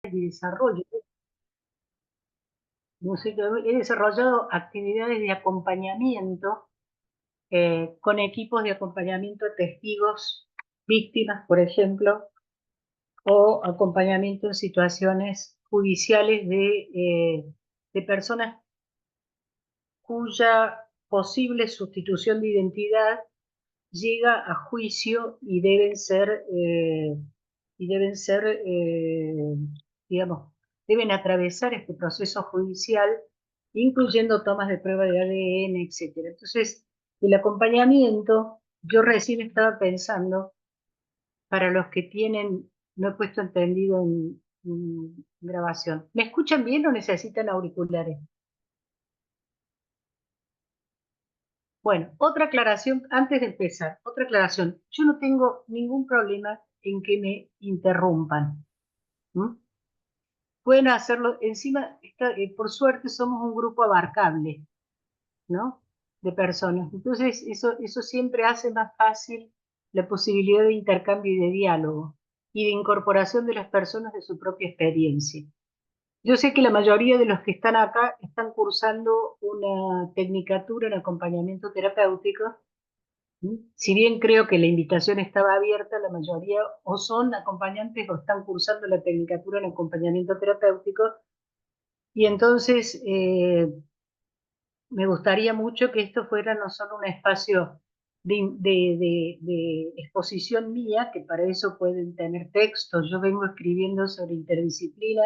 y desarrollo. No sé, he desarrollado actividades de acompañamiento con equipos de acompañamiento de testigos, víctimas, por ejemplo, o acompañamiento en situaciones judiciales de personas cuya posible sustitución de identidad llega a juicio y digamos, deben atravesar este proceso judicial, incluyendo tomas de prueba de ADN, etcétera. Entonces, el acompañamiento, yo recién estaba pensando, para los que tienen, no he puesto entendido en grabación. ¿Me escuchan bien o necesitan auriculares? Bueno, otra aclaración, antes de empezar, otra aclaración. Yo no tengo ningún problema en que me interrumpan. ¿M? Pueden hacerlo, encima, por suerte somos un grupo abarcable, ¿no? De personas. Entonces, eso siempre hace más fácil la posibilidad de intercambio y de diálogo y de incorporación de las personas de su propia experiencia. Yo sé que la mayoría de los que están acá están cursando una tecnicatura en acompañamiento terapéutico. Si bien creo que la invitación estaba abierta, la mayoría o son acompañantes o están cursando la tecnicatura en acompañamiento terapéutico. Y entonces me gustaría mucho que esto fuera no solo un espacio de exposición mía, que para eso pueden tener textos. Yo vengo escribiendo sobre interdisciplina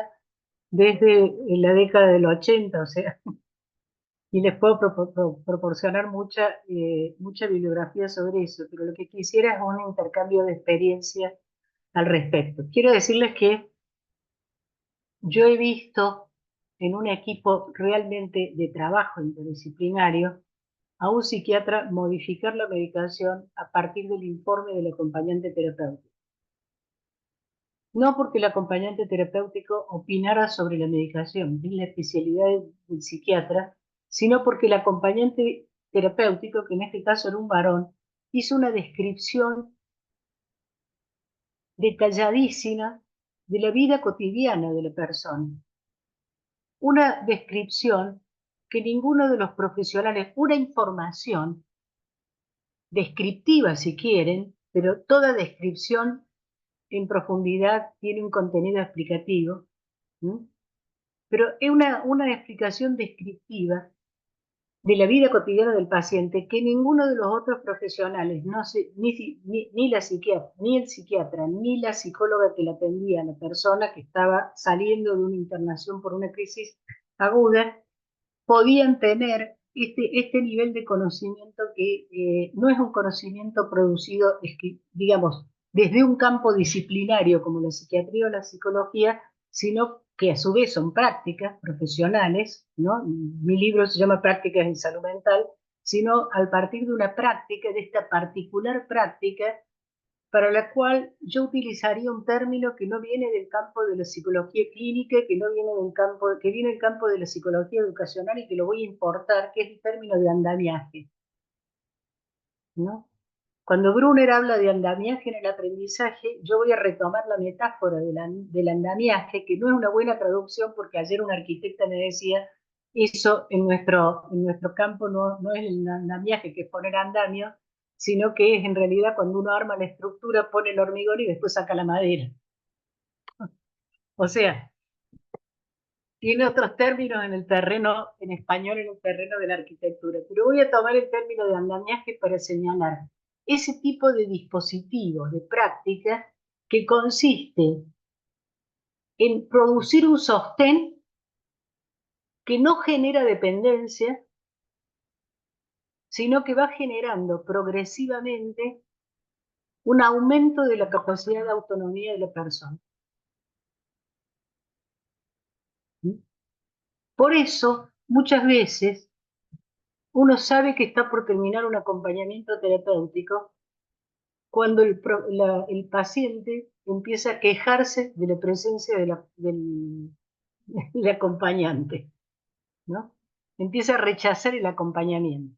desde la década del 80, o sea, y les puedo proporcionar mucha bibliografía sobre eso, pero lo que quisiera es un intercambio de experiencia al respecto. Quiero decirles que yo he visto en un equipo realmente de trabajo interdisciplinario a un psiquiatra modificar la medicación a partir del informe del acompañante terapéutico. No porque el acompañante terapéutico opinara sobre la medicación, que es la especialidad del psiquiatra, sino porque el acompañante terapéutico, que en este caso era un varón, hizo una descripción detalladísima de la vida cotidiana de la persona. Una descripción que ninguno de los profesionales, una información descriptiva si quieren, pero toda descripción en profundidad tiene un contenido explicativo, ¿no? Pero es una explicación descriptiva de la vida cotidiana del paciente que ninguno de los otros profesionales, no sé, ni la psiquiatra, ni el psiquiatra, ni la psicóloga que la atendía a la persona que estaba saliendo de una internación por una crisis aguda, podían tener este nivel de conocimiento que no es un conocimiento producido, digamos, desde un campo disciplinario como la psiquiatría o la psicología, sino que a su vez son prácticas profesionales, ¿no? Mi libro se llama Prácticas en Salud Mental, sino al partir de una práctica, de esta particular práctica para la cual yo utilizaría un término que no viene del campo de la psicología clínica, que no viene del campo, que viene del campo de la psicología educacional y que lo voy a importar, que es el término de andamiaje, ¿no? Cuando Brunner habla de andamiaje en el aprendizaje, yo voy a retomar la metáfora del andamiaje, que no es una buena traducción porque ayer un arquitecta me decía, eso en nuestro campo no es el andamiaje, que es poner andamio, sino que es en realidad cuando uno arma la estructura, pone el hormigón y después saca la madera. O sea, tiene otros términos en el terreno, en español, en el terreno de la arquitectura, pero voy a tomar el término de andamiaje para señalar ese tipo de dispositivos, de práctica, que consiste en producir un sostén que no genera dependencia, sino que va generando progresivamente un aumento de la capacidad de autonomía de la persona. Por eso, muchas veces, uno sabe que está por terminar un acompañamiento terapéutico cuando el paciente empieza a quejarse de la presencia del acompañante, ¿no? Empieza a rechazar el acompañamiento.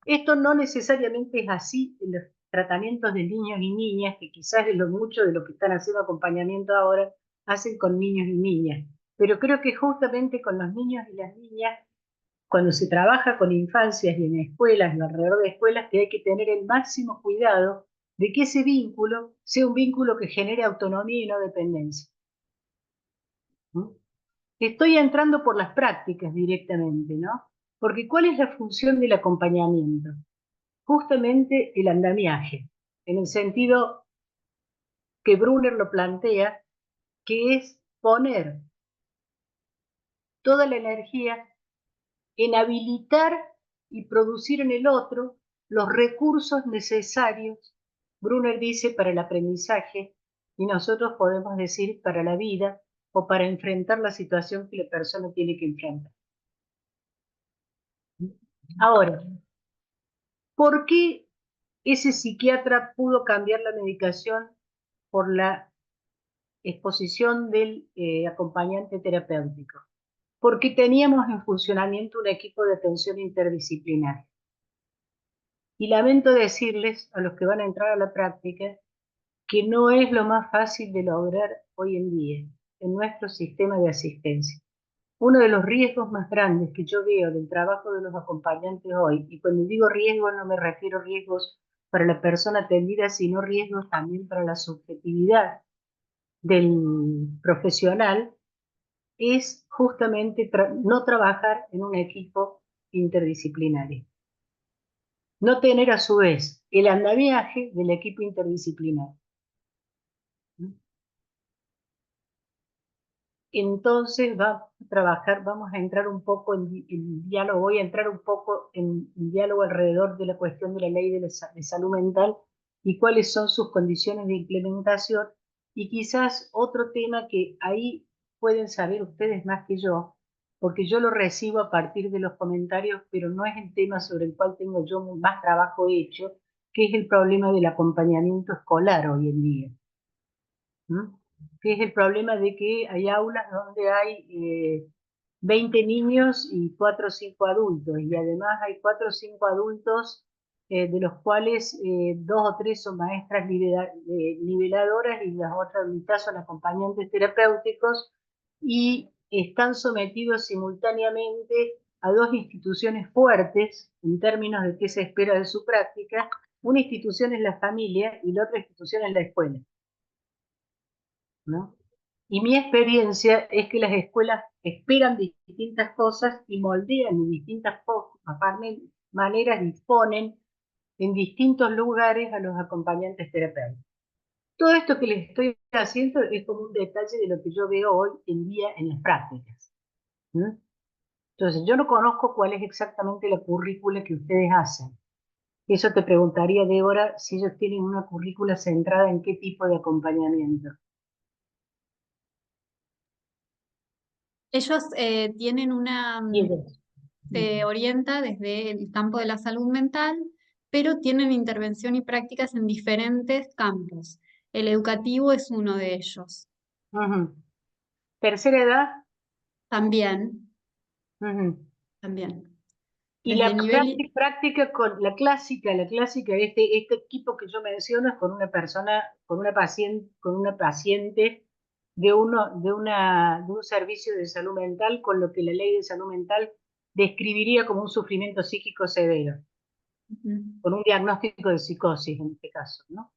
Esto no necesariamente es así en los tratamientos de niños y niñas, que quizás es lo mucho de lo que están haciendo acompañamiento ahora, hacen con niños y niñas. Pero creo que justamente con los niños y las niñas, cuando se trabaja con infancias y en escuelas y alrededor de escuelas, que hay que tener el máximo cuidado de que ese vínculo sea un vínculo que genere autonomía y no dependencia. ¿Mm? Estoy entrando por las prácticas directamente, ¿no? Porque ¿cuál es la función del acompañamiento? Justamente el andamiaje, en el sentido que Brunner lo plantea, que es poner toda la energía en habilitar y producir en el otro los recursos necesarios, Brunner dice, para el aprendizaje, y nosotros podemos decir para la vida o para enfrentar la situación que la persona tiene que enfrentar. Ahora, ¿por qué ese psiquiatra pudo cambiar la medicación por la exposición del acompañante terapéutico? Porque teníamos en funcionamiento un equipo de atención interdisciplinaria. Y lamento decirles a los que van a entrar a la práctica que no es lo más fácil de lograr hoy en día en nuestro sistema de asistencia. Uno de los riesgos más grandes que yo veo del trabajo de los acompañantes hoy, y cuando digo riesgos no me refiero a riesgos para la persona atendida, sino riesgos también para la subjetividad del profesional, es justamente no trabajar en un equipo interdisciplinario. No tener a su vez el andamiaje del equipo interdisciplinario. Entonces vamos a entrar un poco en diálogo, voy a entrar un poco en diálogo alrededor de la cuestión de la ley de salud mental y cuáles son sus condiciones de implementación, y quizás otro tema que ahí pueden saber ustedes más que yo, porque yo lo recibo a partir de los comentarios, pero no es el tema sobre el cual tengo yo más trabajo hecho, que es el problema del acompañamiento escolar hoy en día. ¿Mm? Que es el problema de que hay aulas donde hay 20 niños y 4 o 5 adultos, y además hay 4 o 5 adultos de los cuales 2 o 3 son maestras niveladoras y las otras mitad son acompañantes terapéuticos, y están sometidos simultáneamente a dos instituciones fuertes en términos de qué se espera de su práctica. Una institución es la familia y la otra institución es la escuela, ¿no? Y mi experiencia es que las escuelas esperan distintas cosas y moldean de distintas maneras, disponen en distintos lugares a los acompañantes terapéuticos. Todo esto que les estoy haciendo es como un detalle de lo que yo veo hoy en día en las prácticas. ¿Mm? Entonces, yo no conozco cuál es exactamente la currícula que ustedes hacen. Eso te preguntaría, Débora, si ellos tienen una currícula centrada en qué tipo de acompañamiento. Ellos tienen se orienta desde el campo de la salud mental, pero tienen intervención y prácticas en diferentes campos. El educativo es uno de ellos. Ujú. ¿Tercera edad? También, Ujú. también. Y Desde la nivel, práctica con la clásica, este equipo que yo menciono es con una persona, con una paciente de un servicio de salud mental, con lo que la ley de salud mental describiría como un sufrimiento psíquico severo, con un diagnóstico de psicosis en este caso, ¿no?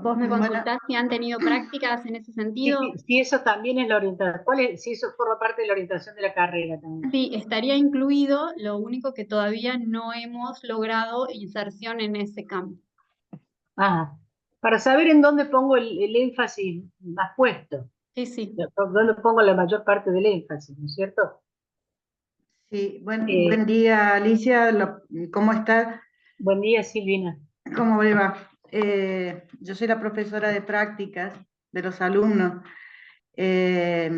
vos me Bueno, consultás si han tenido prácticas en ese sentido. Si eso también es la orientación, si eso forma parte de la orientación de la carrera también. Sí, estaría incluido, lo único que todavía no hemos logrado inserción en ese campo. Ajá. Para saber en dónde pongo el énfasis más puesto, Sí, sí. dónde pongo la mayor parte del énfasis, ¿no es cierto? sí, Eh, buen día, Alicia. ¿Cómo está? Buen día, Silvina. ¿Cómo le va? Yo soy la profesora de prácticas de los alumnos. Eh,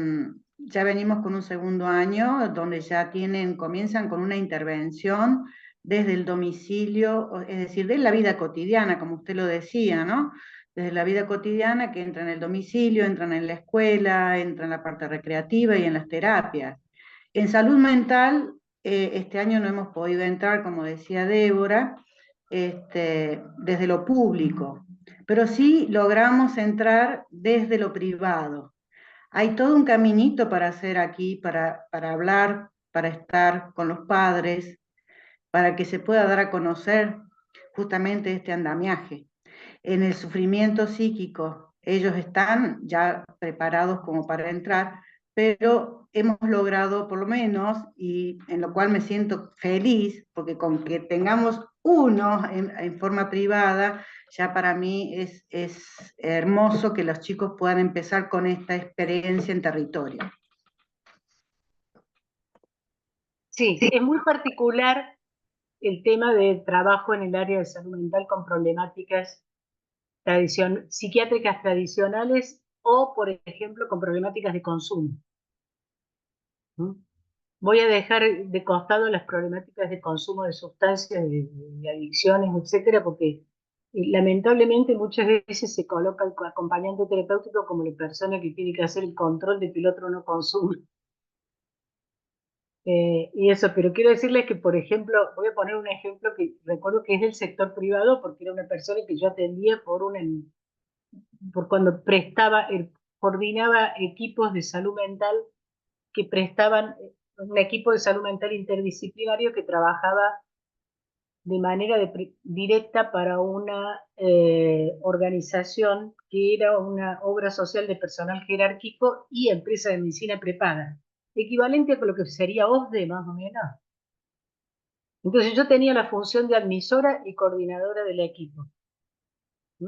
ya venimos con un segundo año donde ya comienzan con una intervención desde el domicilio, es decir, de la vida cotidiana, como usted lo decía, ¿no? Desde la vida cotidiana, que entran en el domicilio, entran en la escuela, entran en la parte recreativa y en las terapias. En salud mental, este año no hemos podido entrar, como decía Débora, desde lo público, pero sí logramos entrar desde lo privado. Hay todo un caminito para hacer aquí, para hablar, para estar con los padres, para que se pueda dar a conocer justamente este andamiaje. En el sufrimiento psíquico, ellos están ya preparados como para entrar, pero hemos logrado por lo menos, y en lo cual me siento feliz, porque con que tengamos uno en forma privada, ya para mí es hermoso que los chicos puedan empezar con esta experiencia en territorio. Sí, es muy particular el tema de trabajo en el área de salud mental con problemáticas psiquiátricas tradicionales o, por ejemplo, con problemáticas de consumo. ¿Mm? Voy a dejar de costado las problemáticas de consumo de sustancias, de adicciones, etcétera, porque lamentablemente muchas veces se coloca el acompañante terapéutico como la persona que tiene que hacer el control de que el otro no consume. Y eso, pero quiero decirles que, por ejemplo, voy a poner un ejemplo que recuerdo que es del sector privado, porque era una persona que yo atendía por cuando coordinaba equipos de salud mental que prestaban, un equipo de salud mental interdisciplinario que trabajaba de manera directa para una organización que era una obra social de personal jerárquico y empresa de medicina prepaga, equivalente a lo que sería OSDE más o menos. Entonces yo tenía la función de admisora y coordinadora del equipo. ¿Mm?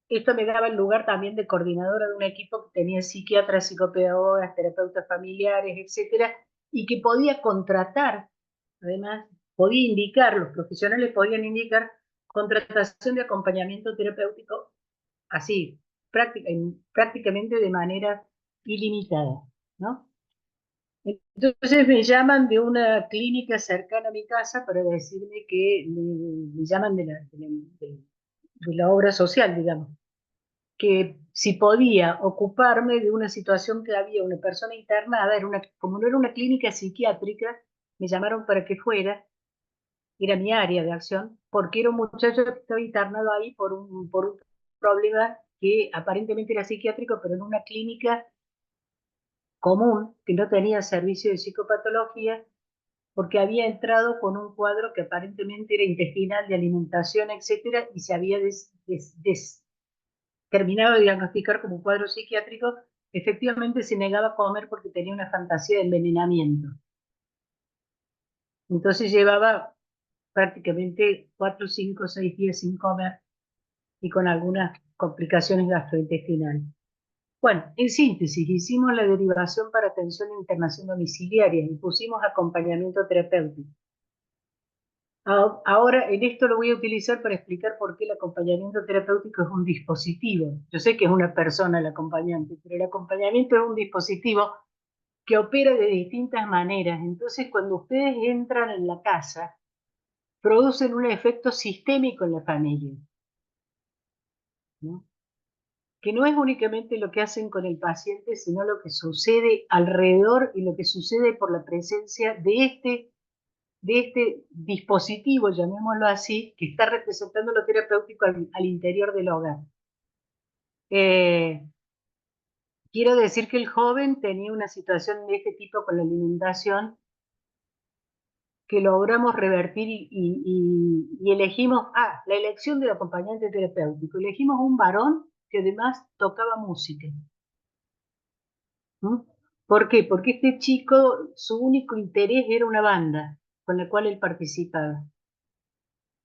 Esto me daba el lugar también de coordinadora de un equipo que tenía psiquiatras, psicopedagogas, terapeutas familiares, etcétera, y que podía contratar, además, podía indicar, los profesionales podían indicar contratación de acompañamiento terapéutico así, prácticamente de manera ilimitada, ¿no? Entonces me llaman de una clínica cercana a mi casa para decirme que me llaman de la obra social, digamos, que si podía ocuparme de una situación que había una persona internada, como no era una clínica psiquiátrica, me llamaron para que fuera, era mi área de acción, porque era un muchacho que estaba internado ahí por un problema que aparentemente era psiquiátrico, pero en una clínica común, que no tenía servicio de psicopatología, porque había entrado con un cuadro que aparentemente era intestinal, de alimentación, etcétera, y se había terminado de diagnosticar como un cuadro psiquiátrico. Efectivamente se negaba a comer porque tenía una fantasía de envenenamiento. Entonces llevaba prácticamente 4, 5, 6 días sin comer y con algunas complicaciones gastrointestinales. Bueno, en síntesis, hicimos la derivación para atención e internación domiciliaria y pusimos acompañamiento terapéutico. Ahora, en esto lo voy a utilizar para explicar por qué el acompañamiento terapéutico es un dispositivo. Yo sé que es una persona el acompañante, pero el acompañamiento es un dispositivo que opera de distintas maneras. Entonces, cuando ustedes entran en la casa, producen un efecto sistémico en la familia, ¿no? Que no es únicamente lo que hacen con el paciente, sino lo que sucede alrededor y lo que sucede por la presencia de este dispositivo, llamémoslo así, que está representando lo terapéutico al interior del hogar. Quiero decir que el joven tenía una situación de este tipo con la alimentación que logramos revertir y elegimos, la elección del acompañante terapéutico. Elegimos un varón que además tocaba música. ¿Mm? ¿Por qué? Porque este chico, su único interés era una banda con la cual él participaba.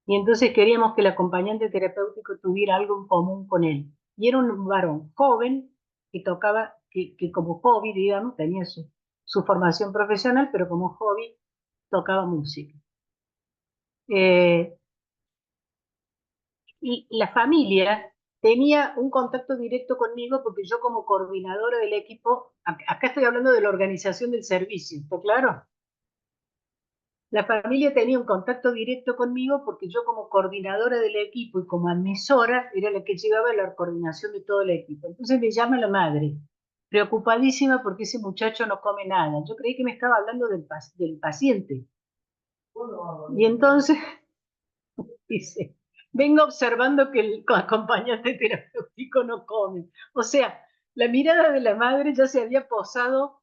Y entonces queríamos que el acompañante terapéutico tuviera algo en común con él. Y era un varón joven que tocaba, que como hobby, digamos, tenía su formación profesional, pero como hobby tocaba música. Y la familia tenía un contacto directo conmigo porque yo como coordinadora del equipo, acá estoy hablando de la organización del servicio, ¿está claro? La familia tenía un contacto directo conmigo porque yo como coordinadora del equipo y como admisora era la que llevaba la coordinación de todo el equipo. Entonces me llama la madre, preocupadísima porque ese muchacho no come nada. Yo creí que me estaba hablando del paciente. Y entonces, dice, vengo observando que el acompañante terapéutico no come. O sea, la mirada de la madre ya se había posado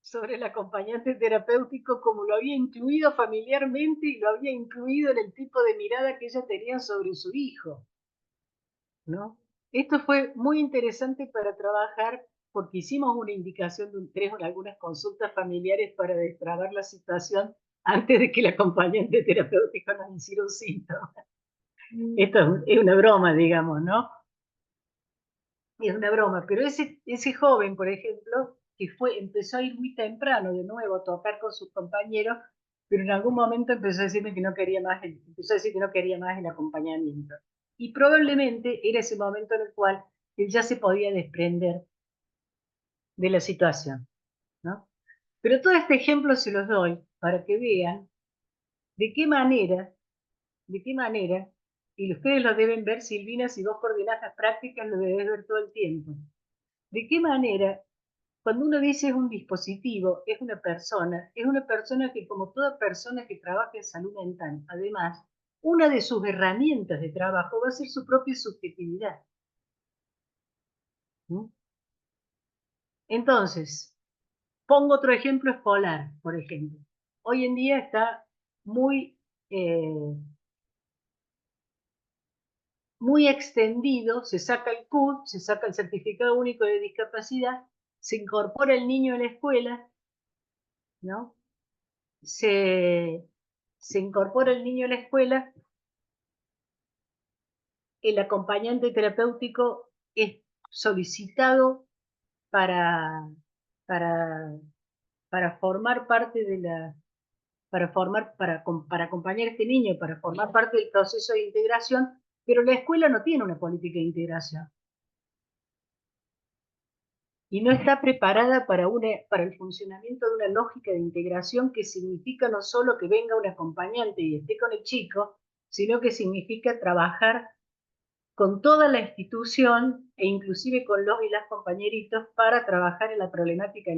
sobre el acompañante terapéutico, como lo había incluido familiarmente y lo había incluido en el tipo de mirada que ella tenía sobre su hijo, ¿no? Esto fue muy interesante para trabajar porque hicimos una indicación de algunas consultas familiares para destrabar la situación antes de que el acompañante terapéutico nos hiciera un síntoma. Esto es una broma, digamos, ¿no? Es una broma, pero ese joven, por ejemplo, que empezó a ir muy temprano de nuevo a tocar con sus compañeros, pero en algún momento empezó a decirme que no quería más, empezó a decir que no quería más el acompañamiento. Y probablemente era ese momento en el cual él ya se podía desprender de la situación, ¿no? Pero todo este ejemplo se los doy para que vean de qué manera, y ustedes lo deben ver, Silvina, si vos coordinás las prácticas, lo debes ver todo el tiempo. De qué manera, cuando uno dice es un dispositivo, es una persona que como toda persona que trabaja en salud mental, además, una de sus herramientas de trabajo va a ser su propia subjetividad. ¿Mm? Entonces, pongo otro ejemplo escolar, por ejemplo. Hoy en día está muy, muy extendido, se saca el CUD, se saca el Certificado Único de Discapacidad, se incorpora el niño en la escuela, ¿no? Se incorpora el niño a la escuela, el acompañante terapéutico es solicitado para, para, para formar parte de la, para acompañar a este niño, para formar parte del proceso de integración, pero la escuela no tiene una política de integración. Y no está preparada para el funcionamiento de una lógica de integración que significa no solo que venga un acompañante y esté con el chico, sino que significa trabajar con toda la institución e inclusive con los y las compañeritos para trabajar en la problemática de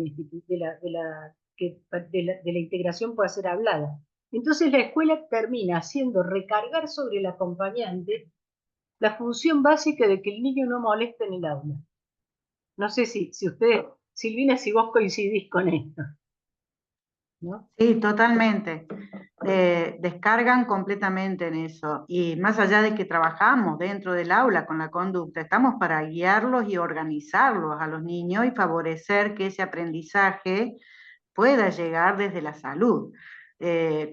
la integración pueda ser hablada. Entonces la escuela termina haciendo recargar sobre el acompañante la función básica de que el niño no moleste en el aula. No sé si ustedes, Silvina, si vos coincidís con esto, ¿no? Sí, totalmente. Descargan completamente en eso. Y más allá de que trabajamos dentro del aula con la conducta, estamos para guiarlos y organizarlos a los niños y favorecer que ese aprendizaje pueda llegar desde la salud.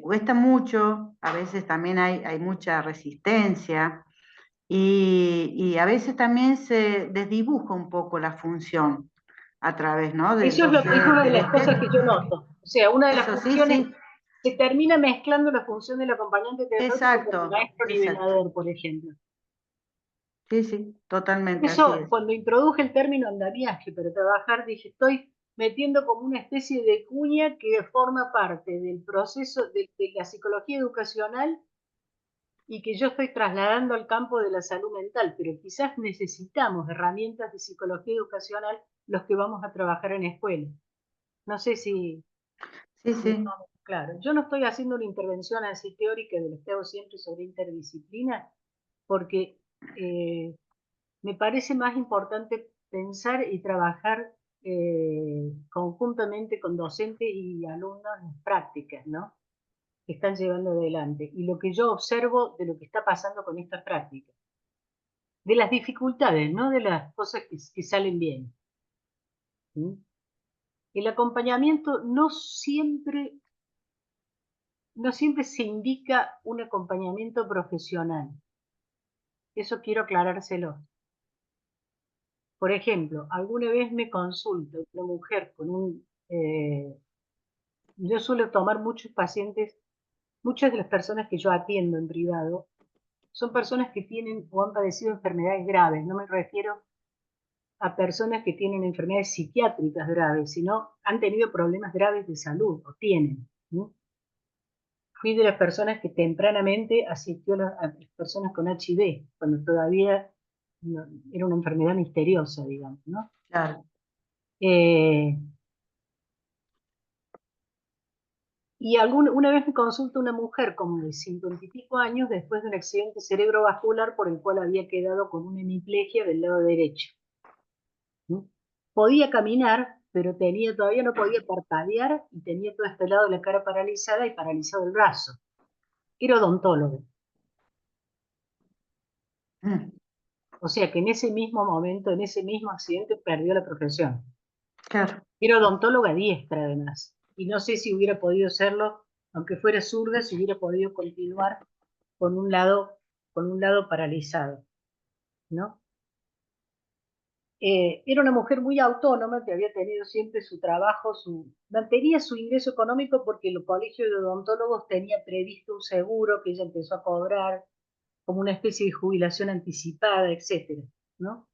Cuesta mucho, a veces también hay mucha resistencia y a veces también se desdibuja un poco la función a través, ¿no? Eso es una de las cosas que yo noto. O sea, una de las funciones, sí. se termina mezclando la función del acompañante terapéutico con el maestro Exacto. nivelador, por ejemplo. Sí, totalmente, así Eso, es. cuando introduje el término andamiaje para trabajar, dije, estoy metiendo como una especie de cuña que forma parte del proceso de la psicología educacional y que yo estoy trasladando al campo de la salud mental, pero quizás necesitamos herramientas de psicología educacional los que vamos a trabajar en escuela. No sé si Sí. claro. Yo no estoy haciendo una intervención así teórica de lo que hago siempre sobre interdisciplina, porque me parece más importante pensar y trabajar conjuntamente con docentes y alumnos en prácticas, ¿no? Que están llevando adelante. Y lo que yo observo de lo que está pasando con estas prácticas. De las dificultades, no de las cosas que salen bien. ¿Mm? El acompañamiento no siempre se indica un acompañamiento profesional. Eso quiero aclarárselo. Por ejemplo, alguna vez me consulta una mujer con yo suelo tomar muchos pacientes, muchas de las personas que yo atiendo en privado son personas que tienen o han padecido enfermedades graves. No me refiero a personas que tienen enfermedades psiquiátricas graves, sino han tenido problemas graves de salud o tienen. ¿No? Fui de las personas que tempranamente asistió a las personas con HIV, cuando todavía era una enfermedad misteriosa, digamos, ¿no? Claro. Eh, Y una vez me consulta una mujer como de 50 y pico años después de un accidente cerebrovascular por el cual había quedado con una hemiplegia del lado derecho. ¿Mm? Podía caminar, pero todavía no podía parpadear y tenía todo este lado de la cara paralizada y paralizado el brazo. Era odontólogo. O sea que en ese mismo momento, en ese mismo accidente, perdió la profesión. Claro. Era odontóloga diestra además. Y no sé si hubiera podido serlo, aunque fuera zurda, si hubiera podido continuar con un lado paralizado, ¿no? Era una mujer muy autónoma que había tenido siempre su trabajo, mantenía su ingreso económico porque el colegio de odontólogos tenía previsto un seguro que ella empezó a cobrar como una especie de jubilación anticipada, etcétera, ¿no?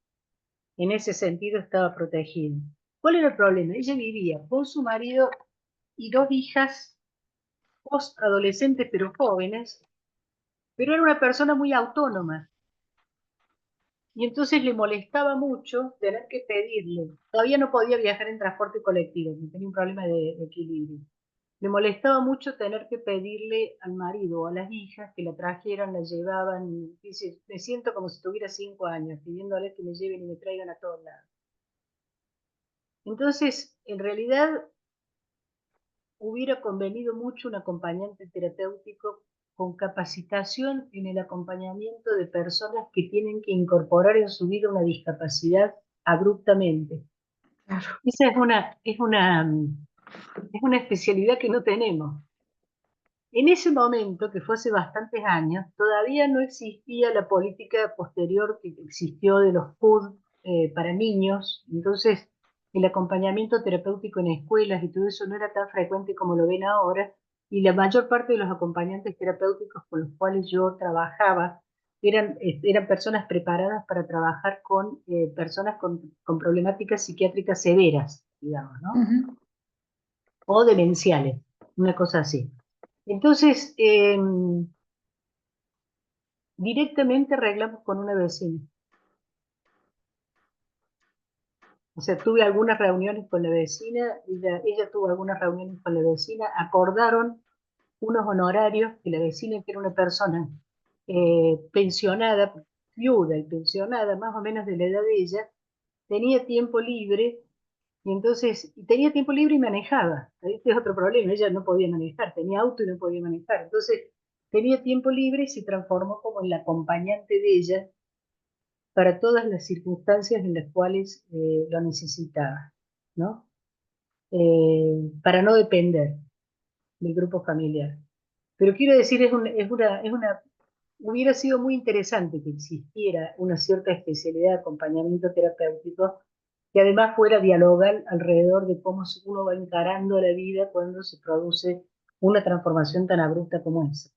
En ese sentido estaba protegida. ¿Cuál era el problema? Ella vivía con su marido y dos hijas post-adolescentes pero jóvenes, pero era una persona muy autónoma. Y entonces le molestaba mucho tener que pedirle. Todavía no podía viajar en transporte colectivo, tenía un problema de equilibrio. Le molestaba mucho tener que pedirle al marido o a las hijas que la trajeran, la llevaban. Dice, me siento como si tuviera 5 años, pidiéndoles que me lleven y me traigan a todos lados. Entonces, en realidad, hubiera convenido mucho un acompañante terapéutico con capacitación en el acompañamiento de personas que tienen que incorporar en su vida una discapacidad abruptamente. Claro. Esa es una especialidad que no tenemos. En ese momento, que fue hace bastantes años, todavía no existía la política posterior que existió de los PUD para niños, entonces el acompañamiento terapéutico en escuelas y todo eso no era tan frecuente como lo ven ahora, y la mayor parte de los acompañantes terapéuticos con los cuales yo trabajaba eran personas preparadas para trabajar con personas con problemáticas psiquiátricas severas, digamos, ¿no? O demenciales, una cosa así. Entonces, directamente arreglamos con una vecina. O sea, tuve algunas reuniones con la vecina, ella tuvo algunas reuniones con la vecina, acordaron unos honorarios que la vecina, que era una persona pensionada, viuda y pensionada, más o menos de la edad de ella, tenía tiempo libre, y entonces tenía tiempo libre y manejaba. Este es otro problema, ella no podía manejar, tenía auto y no podía manejar. Entonces, tenía tiempo libre y se transformó como en la acompañante de ella para todas las circunstancias en las cuales lo necesitaba, ¿no? Para no depender del grupo familiar. Pero quiero decir, hubiera sido muy interesante que existiera una cierta especialidad de acompañamiento terapéutico que además fuera dialogal alrededor de cómo uno va encarando la vida cuando se produce una transformación tan abrupta como esa.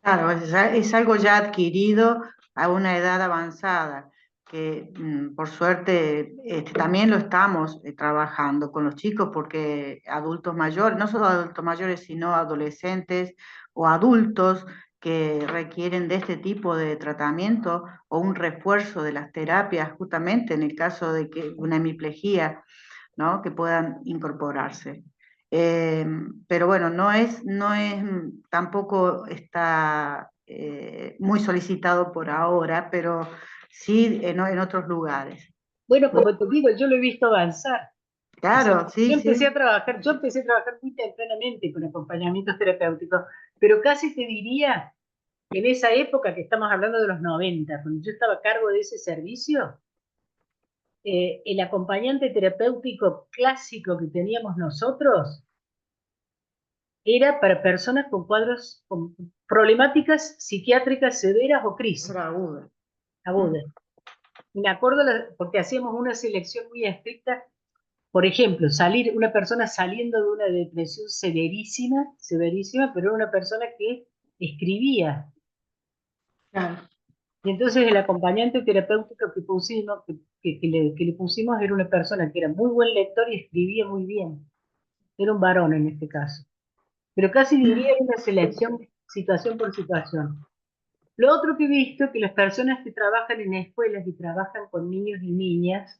Claro, es algo ya adquirido a una edad avanzada, que por suerte también lo estamos trabajando con los chicos, porque adultos mayores, no solo adultos mayores, sino adolescentes o adultos que requieren de este tipo de tratamiento o un refuerzo de las terapias, justamente en el caso de que una hemiplegia, ¿no? Que puedan incorporarse. Pero bueno, no es tampoco está muy solicitado por ahora, pero sí en otros lugares. Bueno, como te digo, yo lo he visto avanzar. Claro, sí, yo empecé sí. a trabajar muy tempranamente con acompañamientos terapéuticos, pero casi te diría que en esa época, que estamos hablando de los 90, cuando yo estaba a cargo de ese servicio, el acompañante terapéutico clásico que teníamos nosotros era para personas con cuadros, con problemáticas psiquiátricas severas o crisis Aguda. agudas. Y me acuerdo, porque hacíamos una selección muy estricta. Por ejemplo, una persona saliendo de una depresión severísima, severísima, pero era una persona que escribía. Claro. Y entonces el acompañante terapéutico que pusimos, que le pusimos era una persona que era muy buen lector y escribía muy bien. Era un varón en este caso. Pero casi diría una selección situación por situación. Lo otro que he visto es que las personas que trabajan en escuelas y trabajan con niños y niñas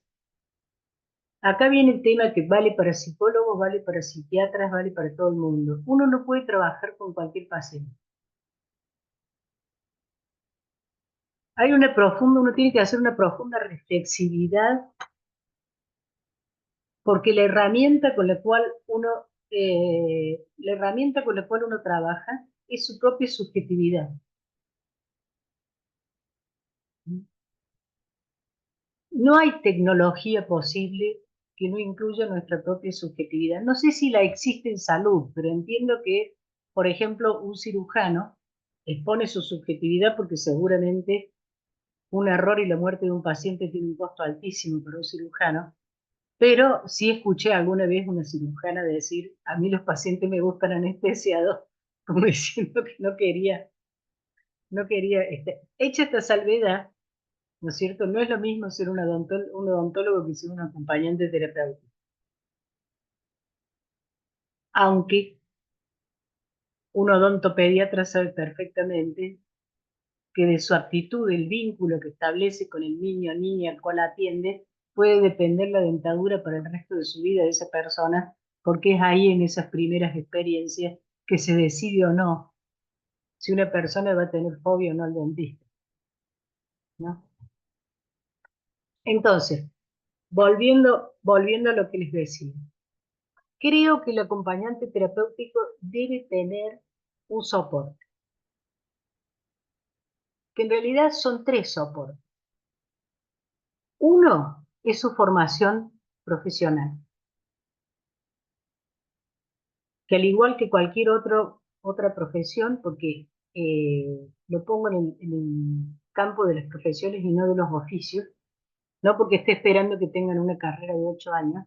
Acá viene el tema que vale para psicólogos, vale para psiquiatras, vale para todo el mundo. Uno no puede trabajar con cualquier paciente. Uno tiene que hacer una profunda reflexividad, porque la herramienta con la cual uno trabaja es su propia subjetividad. No hay tecnología posible que no incluya nuestra propia subjetividad. No sé si la existe en salud, pero entiendo que, por ejemplo, un cirujano expone su subjetividad porque seguramente un error y la muerte de un paciente tiene un costo altísimo para un cirujano, pero sí escuché alguna vez una cirujana decir, a mí los pacientes me gustan anestesiados, como diciendo que no quería, hecha esta salvedad, ¿no es cierto? No es lo mismo ser un odontólogo que ser un acompañante terapéutico. Aunque un odontopediatra sabe perfectamente que de su actitud, el vínculo que establece con el niño o niña al cual atiende, puede depender la dentadura para el resto de su vida de esa persona, porque es ahí en esas primeras experiencias que se decide o no si una persona va a tener fobia o no al dentista, ¿no? Entonces, volviendo a lo que les decía, creo que el acompañante terapéutico debe tener un soporte, que en realidad son 3 soportes. Uno es su formación profesional, que al igual que cualquier otra profesión, porque lo pongo en el campo de las profesiones y no de los oficios, no porque esté esperando que tengan una carrera de 8 años,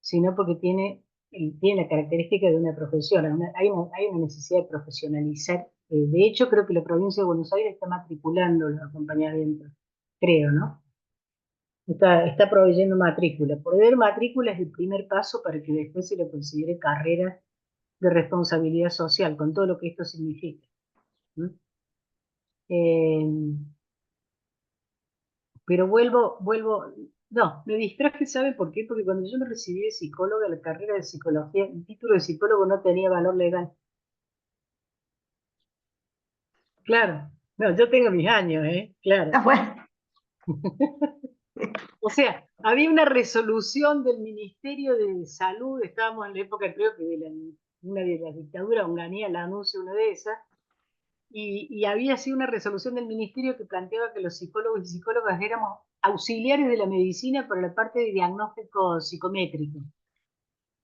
sino porque tiene la característica de una profesión. Hay una necesidad de profesionalizar. De hecho, creo que la provincia de Buenos Aires está matriculando los acompañamientos, creo, ¿no? Está proveyendo matrícula. Proveer matrícula es el primer paso para que después se le considere carrera de responsabilidad social, con todo lo que esto significa. Eh, pero no, me distraje, ¿sabe por qué? Porque cuando yo me recibí de psicóloga, la carrera de psicología, el título de psicólogo no tenía valor legal. Claro, no, yo tengo mis años, claro. Bueno. O sea, había una resolución del Ministerio de Salud, estábamos en la época, creo que una de las dictaduras, Onganía la anuncia una de esas, y había sido una resolución del Ministerio que planteaba que los psicólogos y psicólogas éramos auxiliares de la medicina para la parte de diagnóstico psicométrico.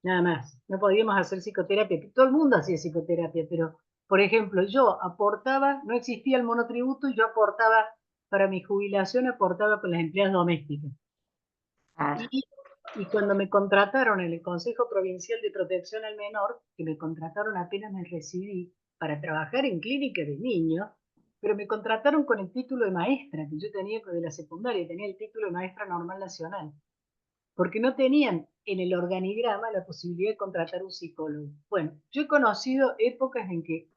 Nada más. No podíamos hacer psicoterapia. Todo el mundo hacía psicoterapia, pero, por ejemplo, yo aportaba, no existía el monotributo y yo aportaba, para mi jubilación, aportaba con las empleadas domésticas. Y cuando me contrataron en el Consejo Provincial de Protección al Menor, que me contrataron apenas me recibí para trabajar en clínica de niños, pero me contrataron con el título de maestra, que yo tenía de la secundaria, tenía el título de maestra normal nacional, porque no tenían en el organigrama la posibilidad de contratar un psicólogo. Bueno, yo he conocido épocas en que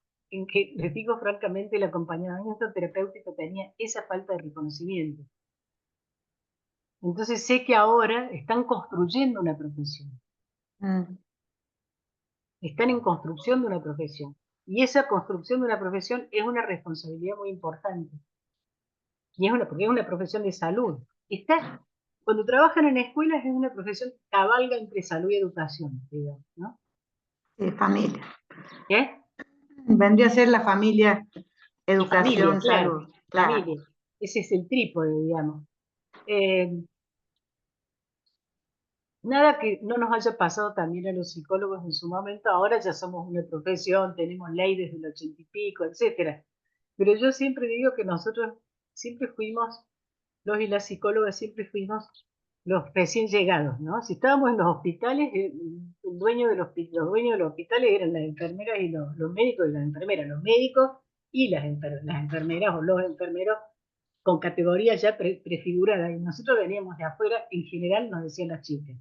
les digo francamente, el acompañamiento terapéutico tenía esa falta de reconocimiento. Entonces sé que ahora están construyendo una profesión. Están en construcción de una profesión. Y esa construcción de una profesión es una responsabilidad muy importante. Porque es una profesión de salud. Cuando trabajan en escuelas es una profesión que cabalga entre salud y educación, digamos, ¿no? Familia. ¿Qué? Vendría a ser la familia, educación, Familia, claro. salud. Claro. Familia. Ese es el trípode, digamos. Nada que no nos haya pasado también a los psicólogos en su momento. Ahora ya somos una profesión, tenemos ley desde el 80 y pico, etcétera. Pero yo siempre digo que nosotros siempre fuimos, los y las psicólogas siempre fuimos los recién llegados, ¿no? Si estábamos en los hospitales, los dueños de los hospitales eran las enfermeras y los médicos y las enfermeras, los médicos y las enfermeras o los enfermeros con categorías ya prefiguradas. Y nosotros veníamos de afuera, en general nos decían las chicas.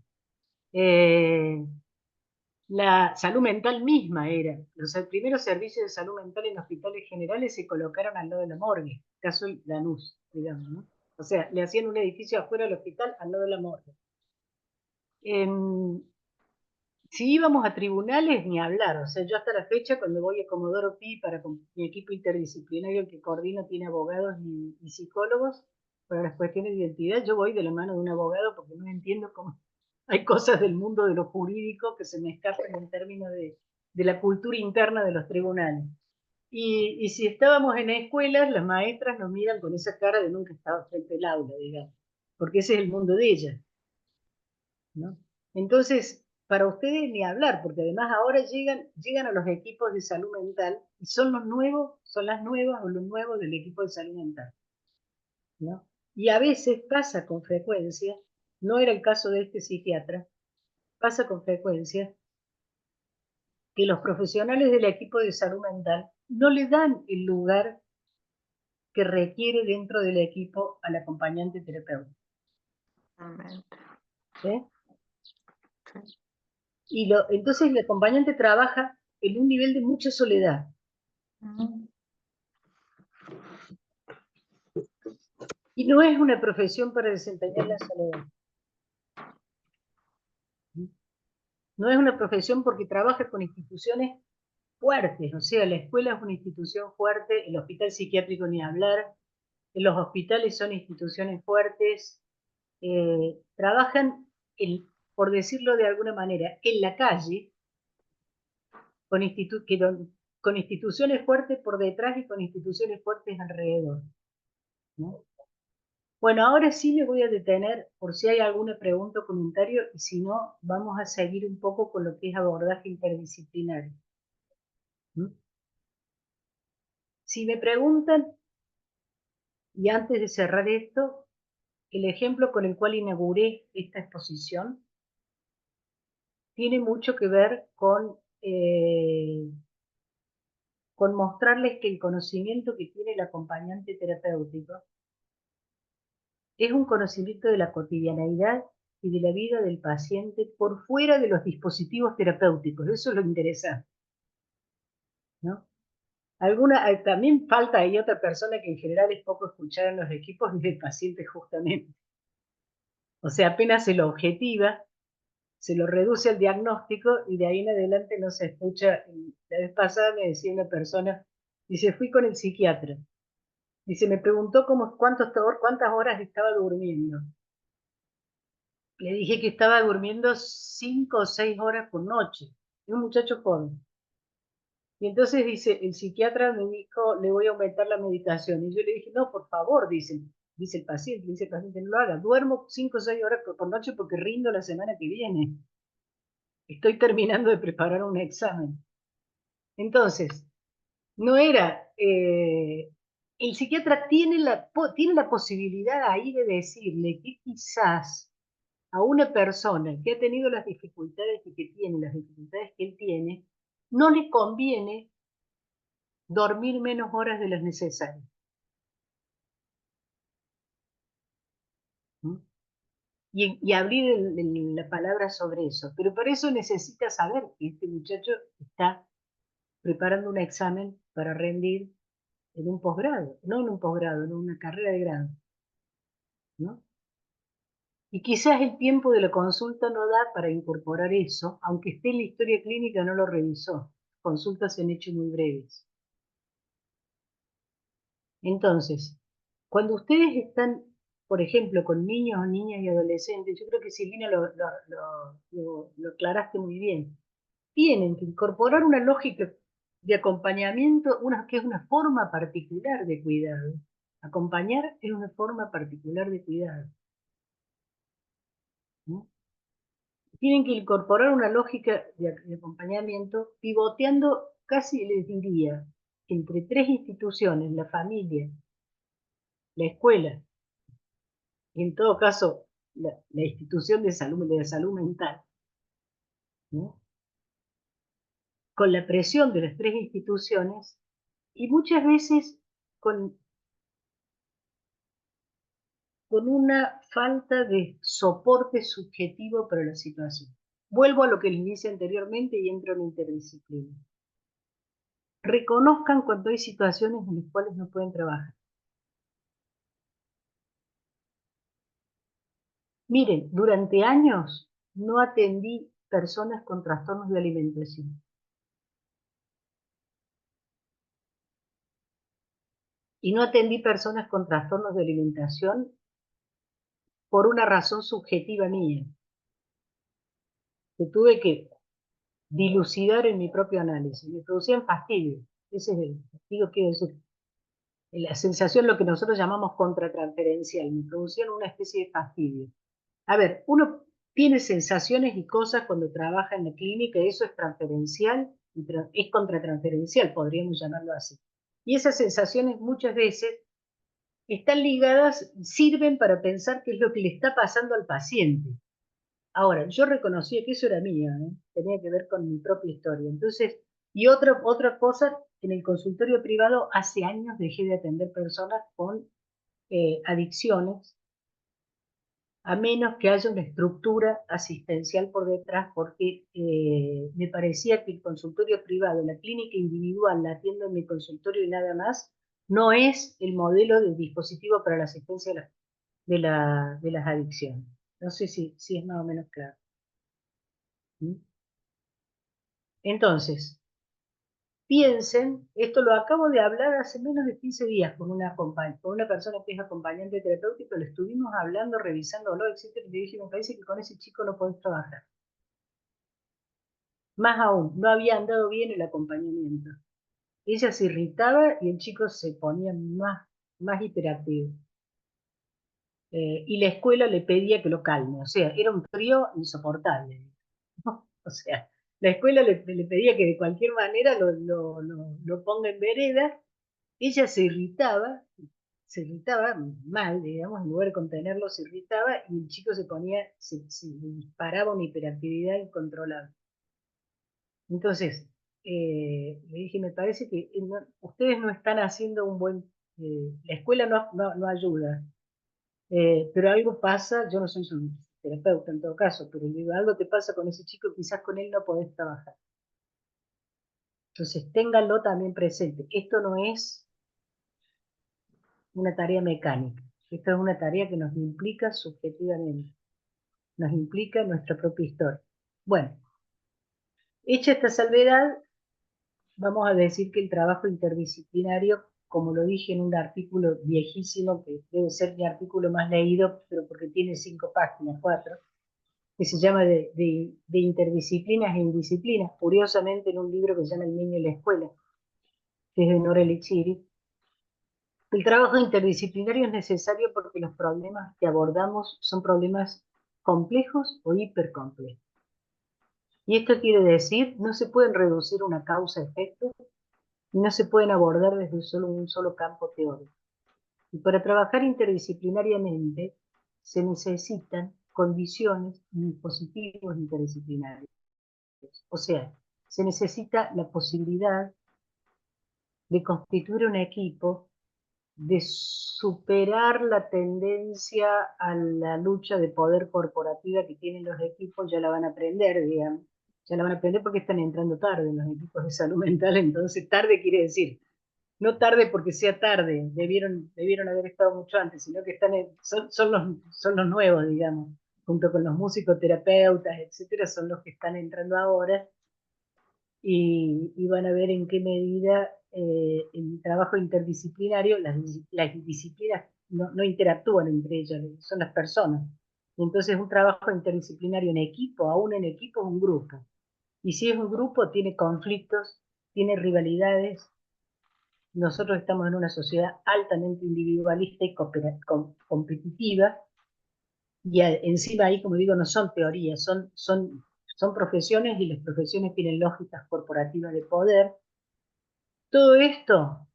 La salud mental misma era. Los primeros servicios de salud mental en hospitales generales se colocaron al lado de la morgue, caso Lanús, digamos, ¿no? O sea, le hacían un edificio afuera del hospital al lado de la morgue. Si íbamos a tribunales, ni hablar. O sea, yo hasta la fecha, cuando voy a Comodoro Pi para con mi equipo interdisciplinario que coordino, tiene abogados y psicólogos para las cuestiones de identidad, yo voy de la mano de un abogado porque no entiendo cómo hay cosas del mundo de lo jurídico que se me escapan en términos de la cultura interna de los tribunales. Y si estábamos en escuelas, las maestras nos miran con esa cara de nunca estado frente al aula, digamos, porque ese es el mundo de ellas, ¿no? Entonces, para ustedes ni hablar, porque además ahora llegan a los equipos de salud mental y son los nuevos, son las nuevas o los nuevos del equipo de salud mental, ¿no? Y a veces pasa con frecuencia, no era el caso de este psiquiatra, pasa con frecuencia que los profesionales del equipo de salud mental no le dan el lugar que requiere dentro del equipo al acompañante terapéutico. ¿Eh? Y entonces el acompañante trabaja en un nivel de mucha soledad. Y no es una profesión para desempeñar la soledad. No es una profesión porque trabaja con instituciones fuertes, o sea, la escuela es una institución fuerte, el hospital psiquiátrico ni hablar, los hospitales son instituciones fuertes, trabajan, por decirlo de alguna manera, en la calle, con instituciones fuertes por detrás y con instituciones fuertes alrededor, ¿no? Bueno, ahora sí me voy a detener por si hay alguna pregunta o comentario, y si no, vamos a seguir un poco con lo que es abordaje interdisciplinario. Si me preguntan, y antes de cerrar esto, el ejemplo con el cual inauguré esta exposición tiene mucho que ver con mostrarles que el conocimiento que tiene el acompañante terapéutico es un conocimiento de la cotidianeidad y de la vida del paciente por fuera de los dispositivos terapéuticos. Eso es lo interesante, ¿no? También falta ahí otra persona que en general es poco escuchada en los equipos, y el paciente justamente. O sea, apenas se lo objetiva, se lo reduce al diagnóstico y de ahí en adelante no se escucha. La vez pasada me decía una persona, dice, fui con el psiquiatra. Dice, me preguntó cuántas horas estaba durmiendo. Le dije que estaba durmiendo 5 o 6 horas por noche. Es un muchacho joven. Y entonces dice, el psiquiatra me dijo, le voy a aumentar la medicación. Y yo le dije, no, por favor, dice el paciente, no lo haga. Duermo 5 o 6 horas por noche porque rindo la semana que viene. Estoy terminando de preparar un examen. Entonces, no era... el psiquiatra tiene la posibilidad ahí de decirle que quizás a una persona que ha tenido las dificultades que tiene, las dificultades que él tiene, no le conviene dormir menos horas de las necesarias. ¿Mm? Y abrir la palabra sobre eso. Pero para eso necesita saber que este muchacho está preparando un examen para rendir en un posgrado, no en un posgrado, en una carrera de grado, ¿no? Y quizás el tiempo de la consulta no da para incorporar eso, aunque esté en la historia clínica, no lo revisó. Consultas se han hecho muy breves. Entonces, cuando ustedes están, por ejemplo, con niños, niñas y adolescentes, yo creo que Silvina lo aclaraste muy bien, tienen que incorporar una lógica de acompañamiento, que es una forma particular de cuidado. Acompañar es una forma particular de cuidado, ¿no? Tienen que incorporar una lógica de acompañamiento pivoteando, casi les diría, entre 3 instituciones: la familia, la escuela y en todo caso la institución de salud mental, ¿no? Con la presión de las 3 instituciones y muchas veces con una falta de soporte subjetivo para la situación. Vuelvo a lo que les dije anteriormente y entro en interdisciplina. Reconozcan cuando hay situaciones en las cuales no pueden trabajar. Miren, durante años no atendí personas con trastornos de alimentación. Y no atendí personas con trastornos de alimentación por una razón subjetiva mía, que tuve que dilucidar en mi propio análisis. Me producían fastidio. Ese es el fastidio, quiero decir, la sensación, lo que nosotros llamamos contratransferencial. Me producían una especie de fastidio. A ver, uno tiene sensaciones y cosas cuando trabaja en la clínica, eso es transferencial, es contratransferencial, podríamos llamarlo así. Y esas sensaciones muchas veces están ligadas, sirven para pensar qué es lo que le está pasando al paciente. Ahora, yo reconocía que eso era mío, ¿eh? Tenía que ver con mi propia historia. Entonces, y otra cosa, en el consultorio privado hace años dejé de atender personas con adicciones, a menos que haya una estructura asistencial por detrás, porque me parecía que el consultorio privado, la clínica individual, la atiendo en mi consultorio y nada más, no es el modelo de dispositivo para la asistencia de las adicciones. No sé si es más o menos claro. ¿Mm? Entonces, piensen, esto lo acabo de hablar hace menos de 15 días con una persona que es acompañante terapéutico, lo estuvimos hablando, revisándolo, etcétera, y le dije, me parece que con ese chico no podés trabajar. Más aún, no había andado bien el acompañamiento. Ella se irritaba y el chico se ponía más hiperactivo. Y la escuela le pedía que lo calme, o sea, era un trío insoportable. ¿No? O sea, la escuela le pedía que de cualquier manera lo ponga en vereda. Ella se irritaba mal, digamos, en lugar de contenerlo, se irritaba y el chico se disparaba una hiperactividad incontrolable. Entonces, le dije, me parece que ustedes no están haciendo un buen, la escuela no ayuda, pero algo pasa, yo no soy su terapeuta en todo caso, pero digo, algo te pasa con ese chico, quizás con él no podés trabajar. Entonces, ténganlo también presente. Esto no es una tarea mecánica. Esto es una tarea que nos implica subjetivamente, nos implica nuestra propia historia. Bueno, hecha esta salvedad, vamos a decir que el trabajo interdisciplinario, como lo dije en un artículo viejísimo, que debe ser mi artículo más leído, pero porque tiene 5 páginas, 4, que se llama de interdisciplinas e indisciplinas, curiosamente en un libro que se llama El niño y la escuela, que es de Nora Lichiri. El trabajo interdisciplinario es necesario porque los problemas que abordamos son problemas complejos o hipercomplejos. Y esto quiere decir, no se pueden reducir una causa-efecto y no se pueden abordar desde un solo campo teórico. Y para trabajar interdisciplinariamente se necesitan condiciones y dispositivos interdisciplinarios. O sea, se necesita la posibilidad de constituir un equipo, de superar la tendencia a la lucha de poder corporativa que tienen los equipos, ya la van a aprender, digamos. Ya la van a aprender porque están entrando tarde en los equipos de salud mental, entonces tarde quiere decir, no tarde porque sea tarde, debieron haber estado mucho antes, sino que son los nuevos, digamos, junto con los musicoterapeutas, etcétera, son los que están entrando ahora y van a ver en qué medida el trabajo interdisciplinario, las disciplinas no interactúan entre ellas, son las personas. Entonces un trabajo interdisciplinario en equipo, aún en equipo es un grupo. Y si es un grupo, tiene conflictos, tiene rivalidades. Nosotros estamos en una sociedad altamente individualista y competitiva, y encima ahí, como digo, no son teorías, son profesiones, y las profesiones tienen lógicas corporativas de poder. Todo esto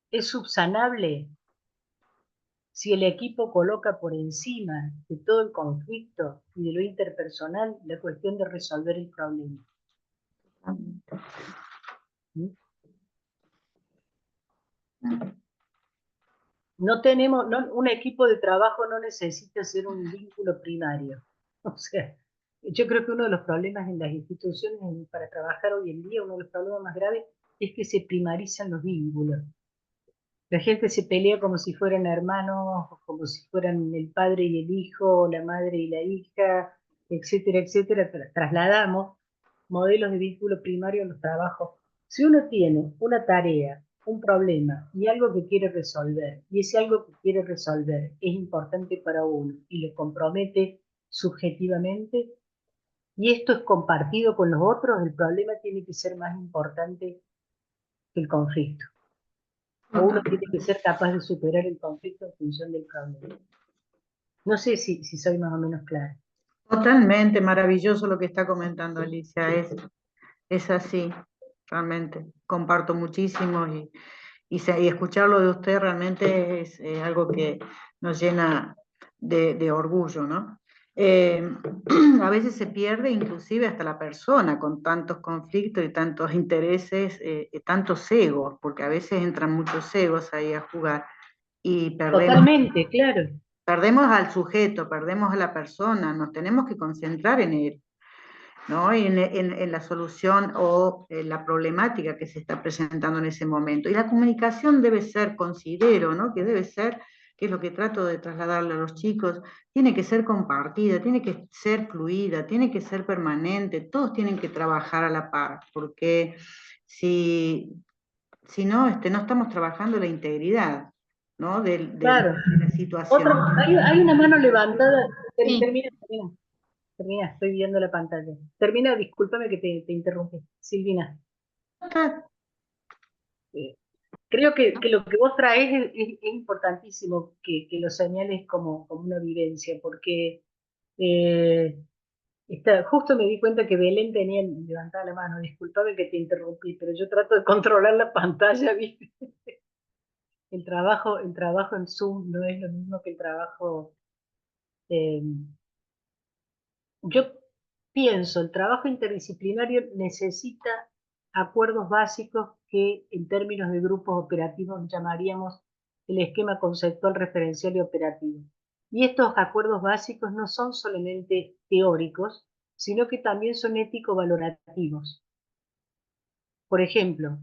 es subsanable si el equipo coloca por encima de todo el conflicto y de lo interpersonal la cuestión de resolver el problema. ¿Mm? Un equipo de trabajo no necesita ser un vínculo primario. O sea, yo creo que uno de los problemas en las instituciones para trabajar hoy en día, uno de los problemas más graves, es que se primarizan los vínculos. La gente se pelea como si fueran hermanos, como si fueran el padre y el hijo, o la madre y la hija, etcétera, etcétera. Trasladamos modelos de vínculo primario en los trabajos. Si uno tiene una tarea, un problema y algo que quiere resolver, y ese algo que quiere resolver es importante para uno y lo compromete subjetivamente, y esto es compartido con los otros, el problema tiene que ser más importante que el conflicto. O uno tiene que ser capaz de superar el conflicto en función del problema. No sé si soy más o menos clara. Totalmente maravilloso lo que está comentando Alicia, es así, realmente. Comparto muchísimo y escucharlo de usted realmente es algo que nos llena de orgullo, ¿no? A veces se pierde inclusive hasta la persona con tantos conflictos y tantos intereses, tantos egos, porque a veces entran muchos egos ahí a jugar y Totalmente, claro. perdemos al sujeto, perdemos a la persona, nos tenemos que concentrar en él, ¿no? En la solución o en la problemática que se está presentando en ese momento. Y la comunicación debe ser, considero, ¿no? Que debe ser, que es lo que trato de trasladarle a los chicos, tiene que ser compartida, tiene que ser fluida, tiene que ser permanente, todos tienen que trabajar a la par, porque si no, no estamos trabajando la integridad, ¿no? Claro. De la situación. Hay una mano levantada. Sí. Termina, estoy viendo la pantalla. Termina, discúlpame que te interrumpí. Silvina. Eh, Creo que lo que vos traes es importantísimo que lo señales como una vivencia, porque eh, justo me di cuenta que Belén tenía levantada la mano. Disculpame que te interrumpí, pero yo trato de controlar la pantalla, ¿viste? El trabajo en Zoom no es lo mismo que el trabajo. eh, yo pienso, el trabajo interdisciplinario necesita acuerdos básicos que en términos de grupos operativos llamaríamos el esquema conceptual referencial y operativo. Y estos acuerdos básicos no son solamente teóricos, sino que también son ético-valorativos. Por ejemplo,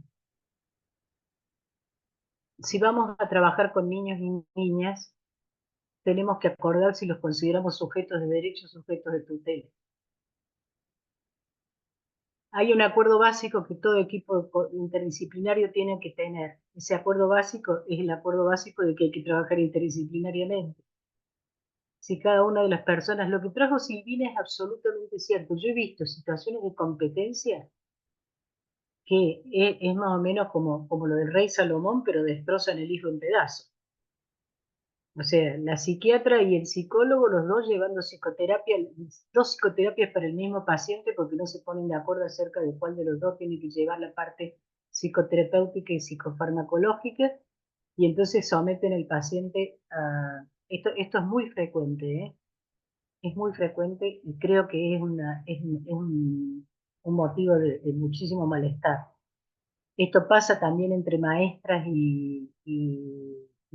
si vamos a trabajar con niños y niñas, tenemos que acordar si los consideramos sujetos de derecho o sujetos de tutela. Hay un acuerdo básico que todo equipo interdisciplinario tiene que tener. Ese acuerdo básico es el acuerdo básico de que hay que trabajar interdisciplinariamente. Si cada una de las personas, lo que trajo Silvina es absolutamente cierto. Yo he visto situaciones de competencia que es más o menos como lo del rey Salomón, pero destrozan el hijo en pedazos. O sea, la psiquiatra y el psicólogo, los dos llevando psicoterapia, dos psicoterapias para el mismo paciente porque no se ponen de acuerdo acerca de cuál de los dos tiene que llevar la parte psicoterapéutica y psicofarmacológica, y entonces someten al paciente a... Esto es muy frecuente, ¿eh? Es muy frecuente y creo que es un motivo de muchísimo malestar. Esto pasa también entre maestras y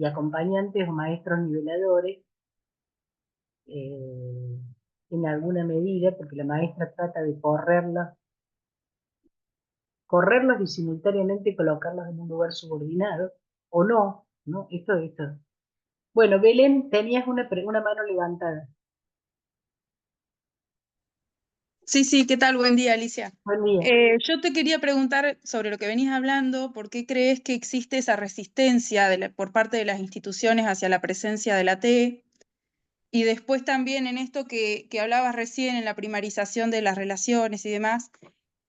acompañantes o maestros niveladores, eh, en alguna medida, porque la maestra trata de correrlos y simultáneamente colocarlos en un lugar subordinado, o no, ¿no? Esto. Bueno, Belén, tenías una mano levantada. Sí, sí, ¿qué tal? Buen día, Alicia. Buen día. Yo te quería preguntar sobre lo que venís hablando, ¿por qué crees que existe esa resistencia por parte de las instituciones hacia la presencia de la TE? Y después también en esto que hablabas recién, en la primarización de las relaciones y demás,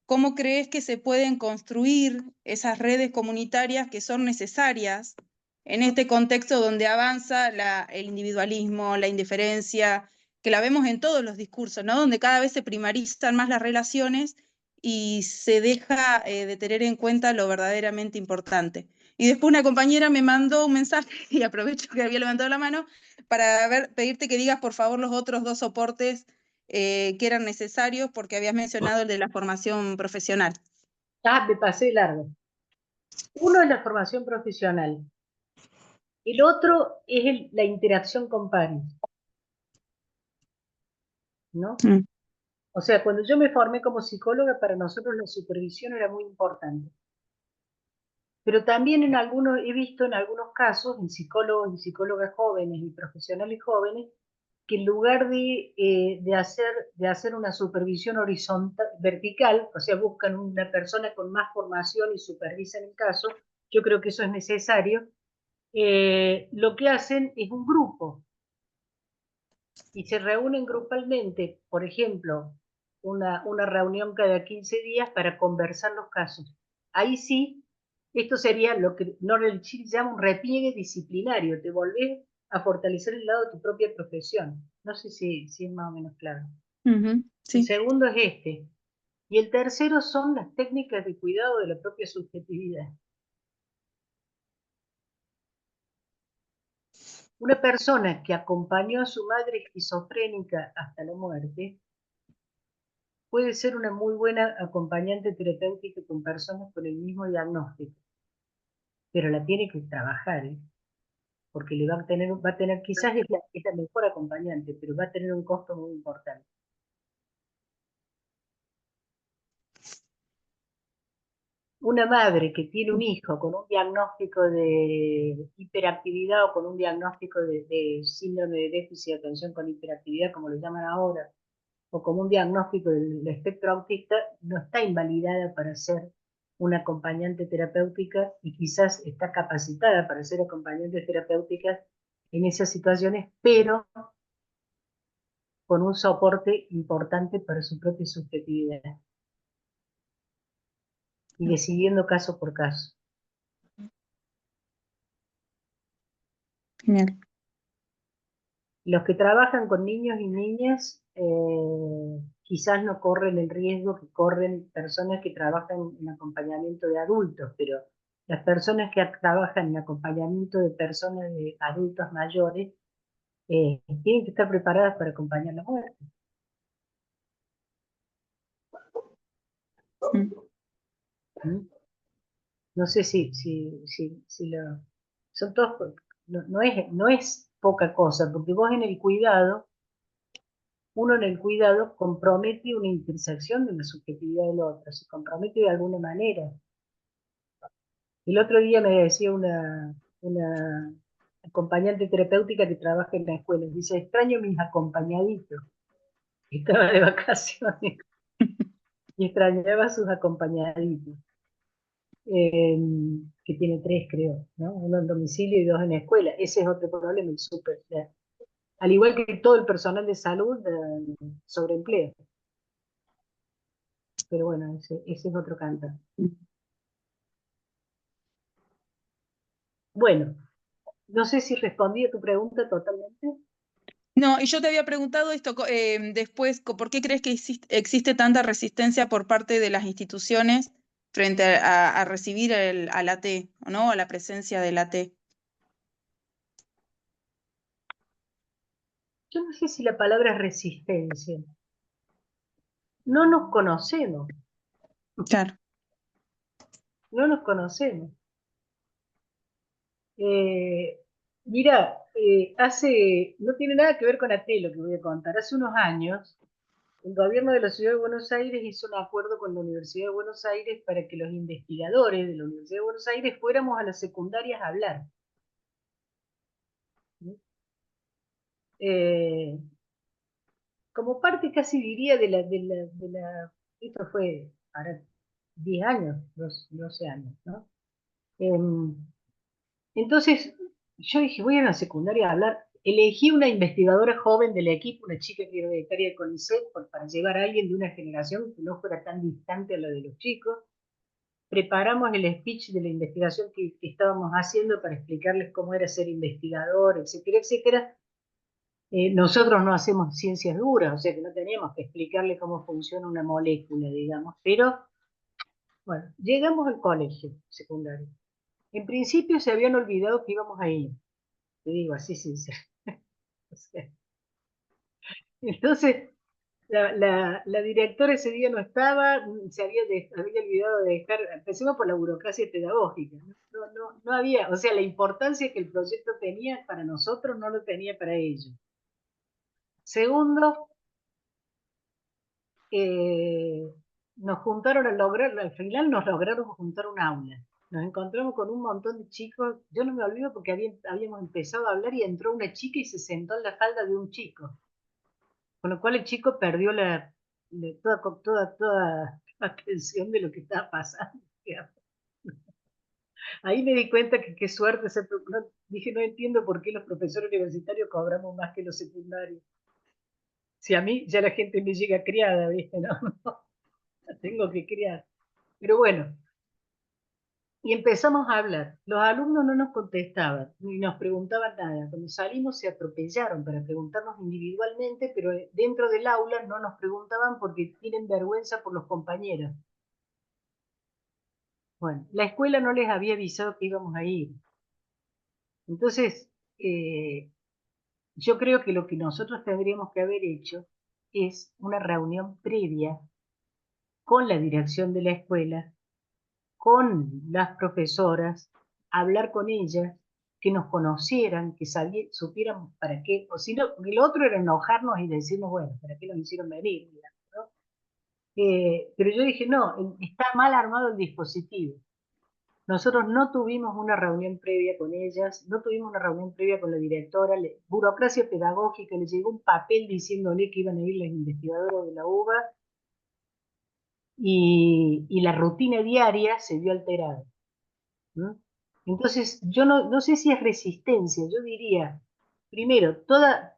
¿cómo crees que se pueden construir esas redes comunitarias que son necesarias en este contexto donde avanza el individualismo, la indiferencia, que la vemos en todos los discursos, ¿no? Donde cada vez se primarizan más las relaciones y se deja de tener en cuenta lo verdaderamente importante? Y después una compañera me mandó un mensaje, y aprovecho que había levantado la mano, para pedirte que digas por favor los otros dos soportes que eran necesarios, porque habías mencionado el de la formación profesional. Me pasé largo. Uno es la formación profesional. El otro es la interacción con pares, ¿no? O sea, cuando yo me formé como psicóloga, para nosotros la supervisión era muy importante. Pero también he visto en algunos casos, en psicólogos y psicólogas jóvenes y profesionales jóvenes, que en lugar de hacer una supervisión horizontal, vertical, o sea, buscan una persona con más formación y supervisan el caso, yo creo que eso es necesario, lo que hacen es un grupo y se reúnen grupalmente, por ejemplo, una reunión cada 15 días para conversar los casos. Ahí sí, esto sería lo que Norel Chile llama un repliegue disciplinario, te volvés a fortalecer el lado de tu propia profesión. No sé si es más o menos claro. Sí. El segundo es este. Y el tercero son las técnicas de cuidado de la propia subjetividad. Una persona que acompañó a su madre esquizofrénica hasta la muerte puede ser una muy buena acompañante terapéutica con personas con el mismo diagnóstico, pero la tiene que trabajar, ¿eh? Porque va a tener quizás es la mejor acompañante, pero va a tener un costo muy importante. Una madre que tiene un hijo con un diagnóstico de hiperactividad o con un diagnóstico de síndrome de déficit de atención con hiperactividad, como lo llaman ahora, o como un diagnóstico del espectro autista, no está invalidada para ser una acompañante terapéutica y quizás está capacitada para ser acompañante terapéutica en esas situaciones, pero con un soporte importante para su propia subjetividad y decidiendo caso por caso. Genial. Los que trabajan con niños y niñas quizás no corren el riesgo que corren personas que trabajan en acompañamiento de adultos, pero las personas que trabajan en acompañamiento de personas de adultos mayores tienen que estar preparadas para acompañar la muerte. ¿Mm? No sé si lo... Son todos... No es poca cosa, porque vos en el cuidado, uno en el cuidado compromete una intersección de la subjetividad del otro, se compromete de alguna manera. El otro día me decía una acompañante terapéutica que trabaja en la escuela, dice, extraño mis acompañaditos. Estaba de vacaciones y extrañaba a sus acompañaditos, que tiene 3 creo, ¿no? Uno en domicilio y 2 en la escuela. Ese es otro problema, el súper. Al igual que todo el personal de salud, sobreempleo. Pero bueno, ese es otro canto. Bueno, no sé si respondí a tu pregunta totalmente. No, y yo te había preguntado esto después, ¿por qué crees que existe tanta resistencia por parte de las instituciones frente a recibir a la T, ¿no? A la presencia de la T? Yo no sé si la palabra es resistencia. No nos conocemos. Claro. No nos conocemos. Mira, no tiene nada que ver con AT lo que voy a contar. Hace unos años, el gobierno de la Ciudad de Buenos Aires hizo un acuerdo con la Universidad de Buenos Aires para que los investigadores de la Universidad de Buenos Aires fuéramos a las secundarias a hablar. Como parte casi diría esto fue ahora 10 años, 12 años, ¿no? Entonces, yo dije, voy a la secundaria a hablar. Elegí una investigadora joven del equipo, una chica que era becaria de CONICET, para llevar a alguien de una generación que no fuera tan distante a la de los chicos. Preparamos el speech de la investigación que estábamos haciendo para explicarles cómo era ser investigador, etcétera, etcétera. Nosotros no hacemos ciencias duras, o sea que no teníamos que explicarles cómo funciona una molécula, digamos, pero bueno, llegamos al colegio secundario. En principio se habían olvidado que íbamos a ir, te digo así sincero. O sea, entonces, la directora ese día no estaba, se había olvidado de dejar, empecemos por la burocracia pedagógica, no había, o sea, la importancia que el proyecto tenía para nosotros no lo tenía para ellos. Segundo, nos juntaron al final nos lograron juntar un aula. nos encontramos con un montón de chicos. Yo no me olvido porque habíamos empezado a hablar y entró una chica y se sentó en la falda de un chico. Con lo cual el chico perdió toda atención de lo que estaba pasando. Ahí me di cuenta que qué suerte dije, no entiendo por qué los profesores universitarios cobramos más que los secundarios. Si a mí ya la gente me llega criada, ¿viste? No, la tengo que criar. Pero bueno, y empezamos a hablar. Los alumnos no nos contestaban, ni nos preguntaban nada. Cuando salimos se atropellaron para preguntarnos individualmente, pero dentro del aula no nos preguntaban porque tienen vergüenza por los compañeros. Bueno, la escuela no les había avisado que íbamos a ir. Entonces, yo creo que lo que nosotros tendríamos que haber hecho es una reunión previa con la dirección de la escuela, con las profesoras, hablar con ellas, que nos conocieran, que supiéramos para qué, o si no, el otro era enojarnos y decirnos, bueno, ¿para qué nos hicieron venir? ¿No? Pero yo dije, no, está mal armado el dispositivo. Nosotros no tuvimos una reunión previa con ellas, no tuvimos una reunión previa con la directora, burocracia pedagógica, le llegó un papel diciéndole que iban a ir las investigadoras de la UBA y la rutina diaria se vio alterada. ¿No? Entonces, yo no sé si es resistencia, yo diría, primero, toda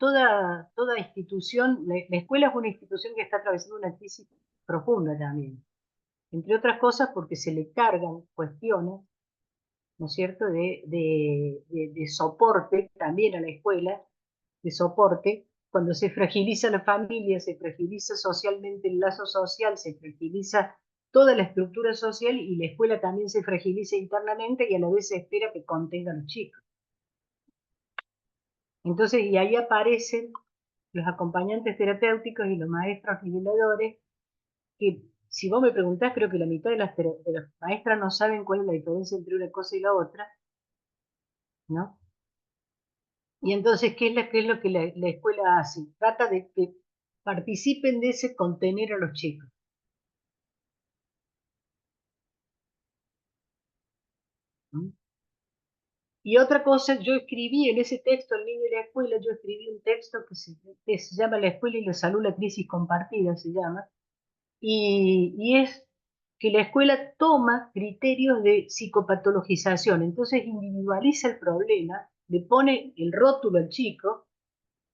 institución, la escuela es una institución que está atravesando una crisis profunda también, entre otras cosas porque se le cargan cuestiones, ¿no es cierto?, de soporte también a la escuela, de soporte, cuando se fragiliza la familia, se fragiliza socialmente el lazo social, se fragiliza toda la estructura social y la escuela también se fragiliza internamente y a la vez se espera que contenga a los chicos. Entonces, y ahí aparecen los acompañantes terapéuticos y los maestros niveladores, que si vos me preguntás, creo que la mitad de las maestras no saben cuál es la diferencia entre una cosa y la otra, ¿no? Y entonces, ¿qué es lo que la escuela hace? Trata de que participen de ese contener a los chicos. ¿Mm? Y otra cosa, yo escribí en ese texto, El niño y la escuela, yo escribí un texto que se llama La escuela y la salud, la crisis compartida, se llama, y es que la escuela toma criterios de psicopatologización, entonces individualiza el problema, le pone el rótulo al chico,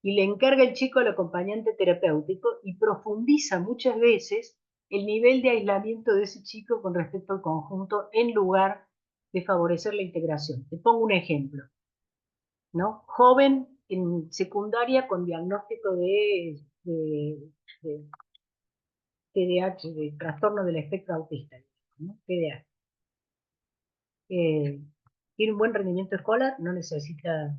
y le encarga el chico al acompañante terapéutico y profundiza muchas veces el nivel de aislamiento de ese chico con respecto al conjunto en lugar de favorecer la integración. Te pongo un ejemplo, ¿no? Joven en secundaria con diagnóstico de TDAH, de trastorno del espectro autista, ¿no? TDAH. Tiene un buen rendimiento escolar, no necesita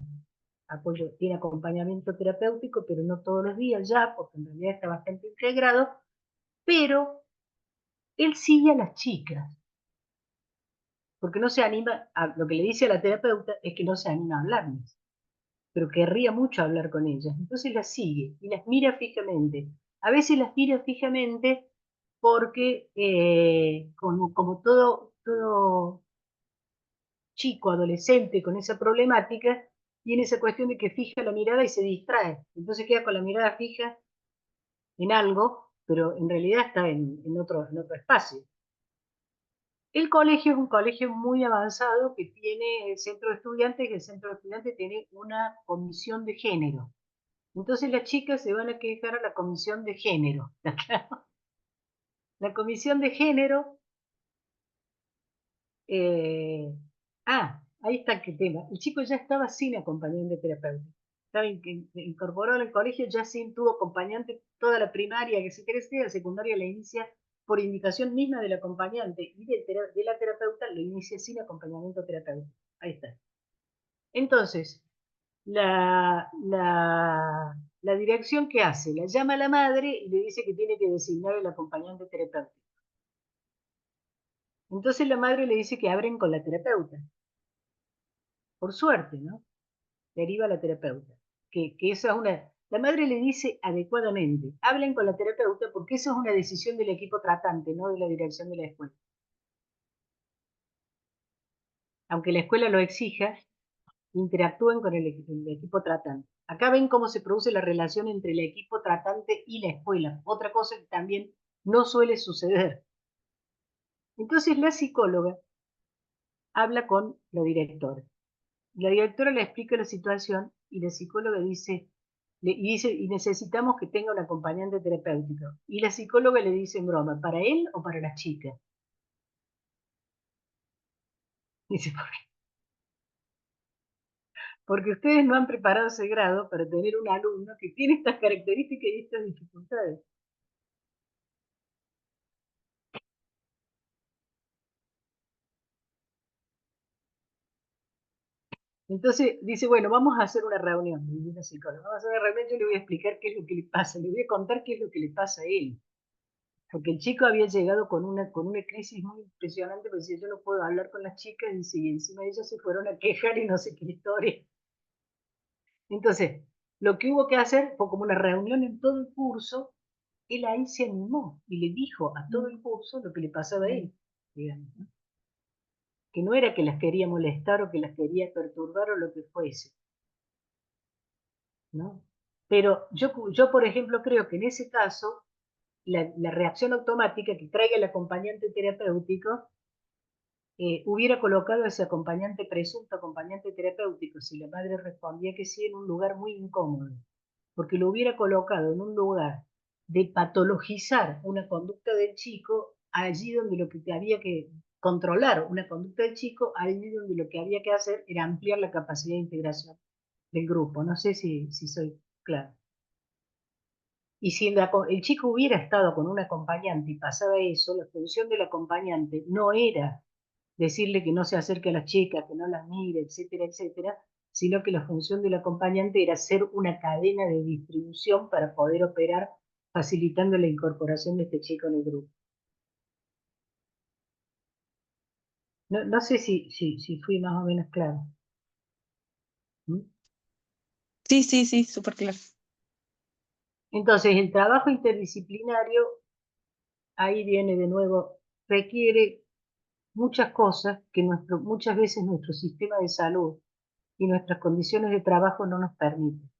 apoyo, tiene acompañamiento terapéutico, pero no todos los días ya, porque en realidad está bastante integrado, pero él sigue a las chicas, porque no se anima, lo que le dice a la terapeuta es que no se anima a hablarles, pero querría mucho hablar con ellas, entonces las sigue y las mira fijamente. A veces las mira fijamente porque, como todo chico, adolescente con esa problemática, tiene esa cuestión de que fija la mirada y se distrae. Entonces queda con la mirada fija en algo, pero en realidad está en otro espacio. El colegio es un colegio muy avanzado que tiene el centro de estudiantes y el centro de estudiantes tiene una comisión de género. Entonces las chicas se van a quejar a la comisión de género. La comisión de género ahí está el tema. El chico ya estaba sin acompañante terapéutico. Estaba incorporado al colegio ya tuvo acompañante toda la primaria, que se crece, la secundaria la inicia por indicación misma del acompañante y de la terapeuta, lo inicia sin acompañamiento terapéutico. Ahí está. Entonces, la dirección, ¿qué hace? La llama a la madre y le dice que tiene que designar el acompañante terapéutico. Entonces la madre le dice que abren con la terapeuta. Por suerte, ¿no? Deriva a la terapeuta. Que esa es una... La madre le dice adecuadamente, hablen con la terapeuta porque eso es una decisión del equipo tratante, no de la dirección de la escuela. aunque la escuela lo exija, interactúen con el equipo tratante. Acá ven cómo se produce la relación entre el equipo tratante y la escuela, otra cosa que también no suele suceder. Entonces la psicóloga habla con la directora. La directora le explica la situación y la psicóloga dice, y necesitamos que tenga un acompañante terapéutico. Y la psicóloga le dice en broma, ¿para él o para las chicas? Dice, ¿por qué? Porque ustedes no han preparado ese grado para tener un alumno que tiene estas características y estas dificultades. Entonces dice, bueno, vamos a hacer una reunión, dice la psicóloga, vamos a hacer una reunión, yo le voy a explicar qué es lo que le pasa, le voy a contar qué es lo que le pasa a él. Porque el chico había llegado con una crisis muy impresionante, porque decía, yo no puedo hablar con las chicas, y encima ellos se fueron a quejar y no sé qué historia. Entonces, lo que hubo que hacer fue como una reunión en todo el curso, él ahí se animó y le dijo a todo el curso lo que le pasaba a él, digamos, ¿no? Que no era que las quería molestar o que las quería perturbar o lo que fuese, ¿no? Pero yo, por ejemplo, creo que en ese caso, la reacción automática que traiga el acompañante terapéutico hubiera colocado a ese acompañante, presunto acompañante terapéutico, si la madre respondía que sí, en un lugar muy incómodo, porque lo hubiera colocado en un lugar de patologizar una conducta del chico, allí donde lo que había que controlar una conducta del chico, allí donde lo que había que hacer era ampliar la capacidad de integración del grupo. No sé si soy claro. Y si el chico hubiera estado con un acompañante y pasaba eso, la función del acompañante no era decirle que no se acerque a las chicas, que no las mire, etcétera, etcétera, sino que la función del acompañante era ser una cadena de distribución para poder operar facilitando la incorporación de este chico en el grupo. No sé si fui más o menos claro. ¿Mm? Sí, súper claro. Entonces, el trabajo interdisciplinario, ahí viene de nuevo, requiere muchas cosas que muchas veces nuestro sistema de salud y nuestras condiciones de trabajo no nos permiten.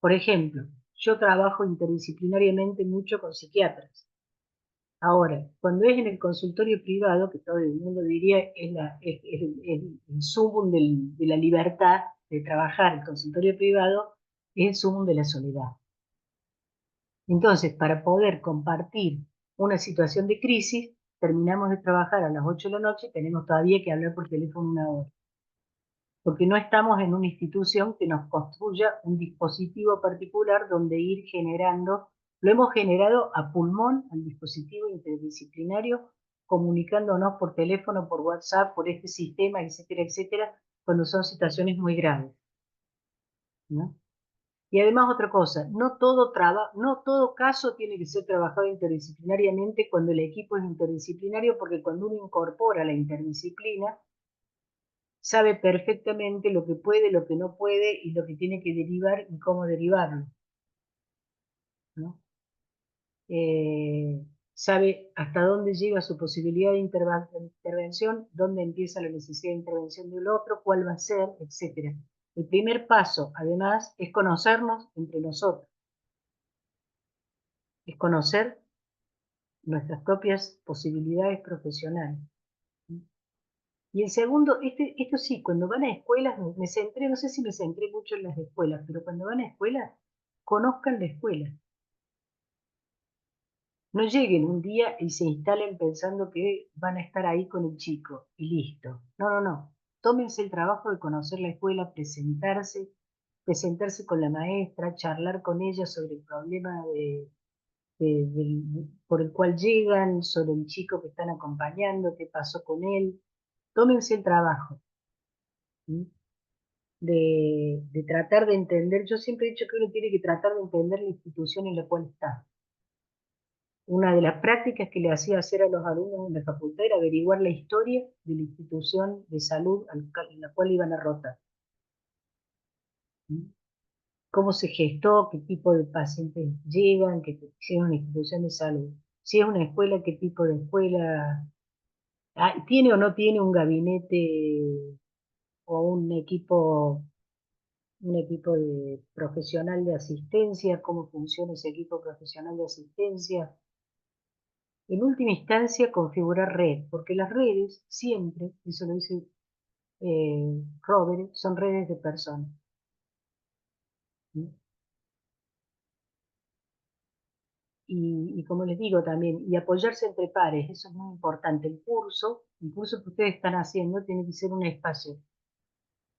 Por ejemplo, yo trabajo interdisciplinariamente mucho con psiquiatras. Ahora, cuando es en el consultorio privado, que todo el mundo diría es el sumum de la libertad de trabajar, el consultorio privado es el sumum de la soledad. Entonces, para poder compartir una situación de crisis, terminamos de trabajar a las 8 de la noche y tenemos todavía que hablar por teléfono 1 hora. Porque no estamos en una institución que nos construya un dispositivo particular donde ir generando, lo hemos generado a pulmón, al dispositivo interdisciplinario, comunicándonos por teléfono, por WhatsApp, por este sistema, etcétera, etcétera, cuando son situaciones muy graves, ¿no? Y además otra cosa, no todo caso tiene que ser trabajado interdisciplinariamente cuando el equipo es interdisciplinario, porque cuando uno incorpora la interdisciplina, sabe perfectamente lo que puede, lo que no puede y lo que tiene que derivar y cómo derivarlo, ¿no? Sabe hasta dónde llega su posibilidad de intervención, dónde empieza la necesidad de intervención del otro, cuál va a ser, etc. El primer paso, además, es conocernos entre nosotros, es conocer nuestras propias posibilidades profesionales. Y el segundo, esto sí, cuando van a escuelas, me centré, no sé si me centré mucho en las escuelas, pero cuando van a escuelas, conozcan la escuela. No lleguen un día y se instalen pensando que van a estar ahí con el chico y listo. No. Tómense el trabajo de conocer la escuela, presentarse con la maestra, charlar con ella sobre el problema por el cual llegan, sobre el chico que están acompañando, qué pasó con él. Tómense el trabajo, ¿sí? de tratar de entender. Yo siempre he dicho que uno tiene que tratar de entender la institución en la cual está. Una de las prácticas que le hacía hacer a los alumnos en la facultad era averiguar la historia de la institución de salud en la cual iban a rotar. ¿Mm? Cómo se gestó, qué tipo de pacientes llegan, si es una institución de salud. Si es una escuela, qué tipo de escuela ¿Tiene o no tiene un gabinete o un equipo de profesional de asistencia? ¿Cómo funciona ese equipo profesional de asistencia? En última instancia, configurar red, porque las redes siempre, eso lo dice Robert, son redes de personas. ¿Sí? Y como les digo también, y apoyarse entre pares, eso es muy importante. El curso que ustedes están haciendo tiene que ser un espacio,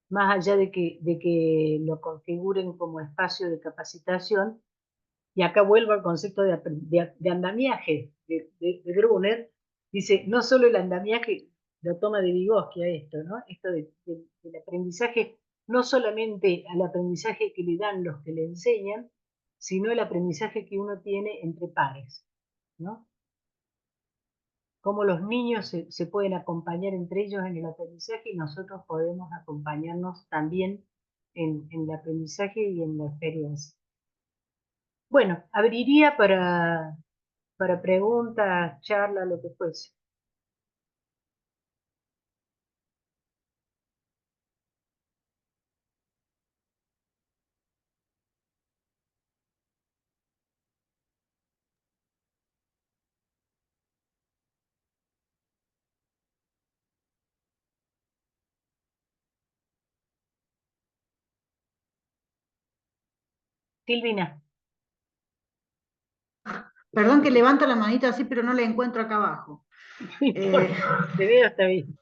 más allá de que lo configuren como espacio de capacitación, y acá vuelvo al concepto de andamiaje de Brunner, dice, no solo el andamiaje lo toma de Vygotsky a esto, ¿no? Esto del aprendizaje, no solamente al aprendizaje que le dan los que le enseñan, sino el aprendizaje que uno tiene entre pares, ¿no? Cómo los niños se pueden acompañar entre ellos en el aprendizaje y nosotros podemos acompañarnos también en el aprendizaje y en la experiencia. Bueno, abriría para preguntas, charla, lo que fuese. Silvina. Perdón que levanto la manita así, pero no la encuentro acá abajo. Te veo, está bien.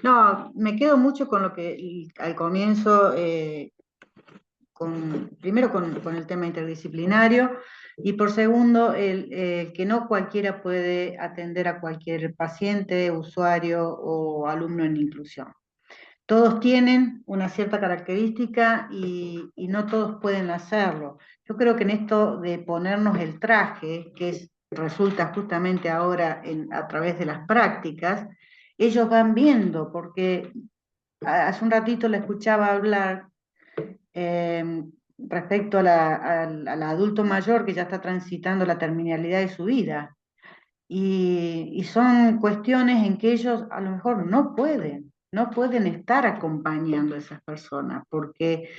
No, me quedo mucho con lo que al comienzo, primero con el tema interdisciplinario y por segundo, que no cualquiera puede atender a cualquier paciente, usuario o alumno en inclusión. Todos tienen una cierta característica y no todos pueden hacerlo. Yo creo que en esto de ponernos el traje, resulta justamente ahora a través de las prácticas, ellos van viendo, porque hace un ratito le escuchaba hablar respecto al adulto mayor que ya está transitando la terminalidad de su vida. Y son cuestiones en que ellos a lo mejor no pueden estar acompañando a esas personas porque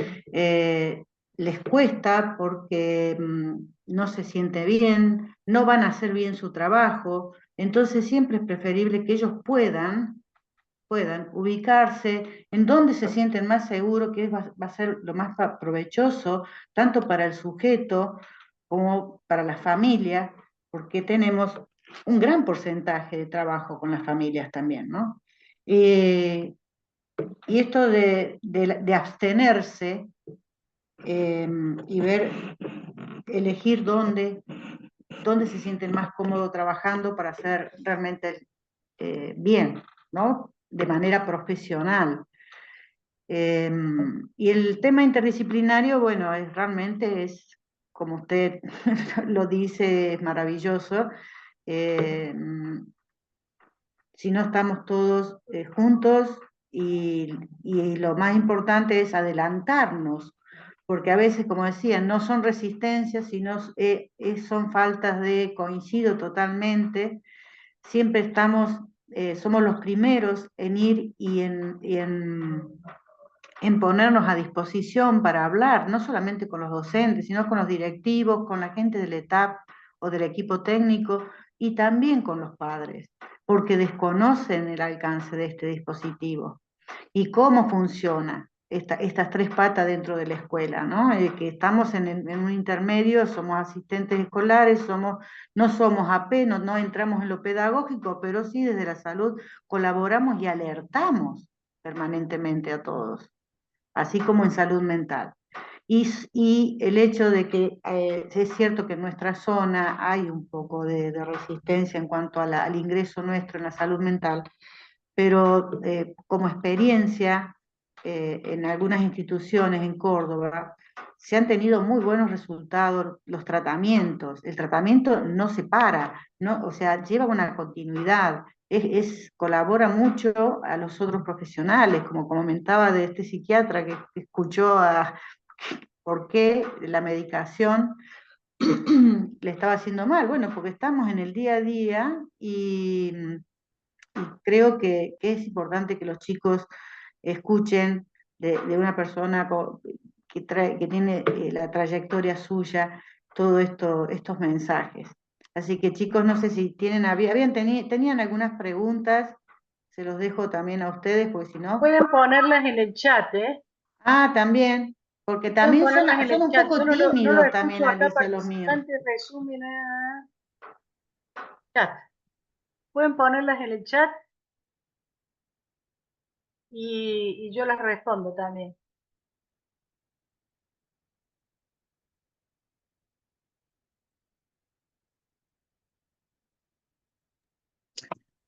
les cuesta, porque no se siente bien, no van a hacer bien su trabajo. Entonces siempre es preferible que ellos puedan ubicarse en donde se sienten más seguros, que va a ser lo más provechoso, tanto para el sujeto como para la familia, porque tenemos un gran porcentaje de trabajo con las familias también, ¿no? Y esto de abstenerse y elegir dónde se sienten más cómodos trabajando para hacer realmente bien, ¿no? De manera profesional. Y el tema interdisciplinario, bueno, realmente es, como usted lo dice, es maravilloso. Si no estamos todos juntos y lo más importante es adelantarnos, porque a veces, como decía, no son resistencias, sino son faltas de, coincido totalmente, siempre somos los primeros en ir en ponernos a disposición para hablar, no solamente con los docentes, sino con los directivos, con la gente del ETAP o del equipo técnico y también con los padres, porque desconocen el alcance de este dispositivo y cómo funciona estas tres patas dentro de la escuela, ¿no? Que estamos en un intermedio, somos asistentes escolares, no somos AP, no entramos en lo pedagógico, pero sí desde la salud colaboramos y alertamos permanentemente a todos, así como en salud mental. Y el hecho de que es cierto que en nuestra zona hay un poco de resistencia en cuanto al ingreso nuestro en la salud mental, pero como experiencia en algunas instituciones en Córdoba se han tenido muy buenos resultados los tratamientos. El tratamiento no se para, ¿no? O sea, lleva una continuidad. Colabora mucho a los otros profesionales, como comentaba de este psiquiatra que escuchó por qué la medicación le estaba haciendo mal. Bueno, porque estamos en el día a día creo que es importante que los chicos escuchen de una persona que tiene la trayectoria suya, todos estos mensajes. Así que chicos, no sé si tenían algunas preguntas, se los dejo también a ustedes, porque si no... Pueden ponerlas en el chat, ¿eh? Ah, también, porque Pueden también ponerlas en son el un chat. poco Yo no lo tímidos también, escucho acá, Alicia, los míos. participantes resumen a chat. Pueden ponerlas en el chat y yo las respondo también.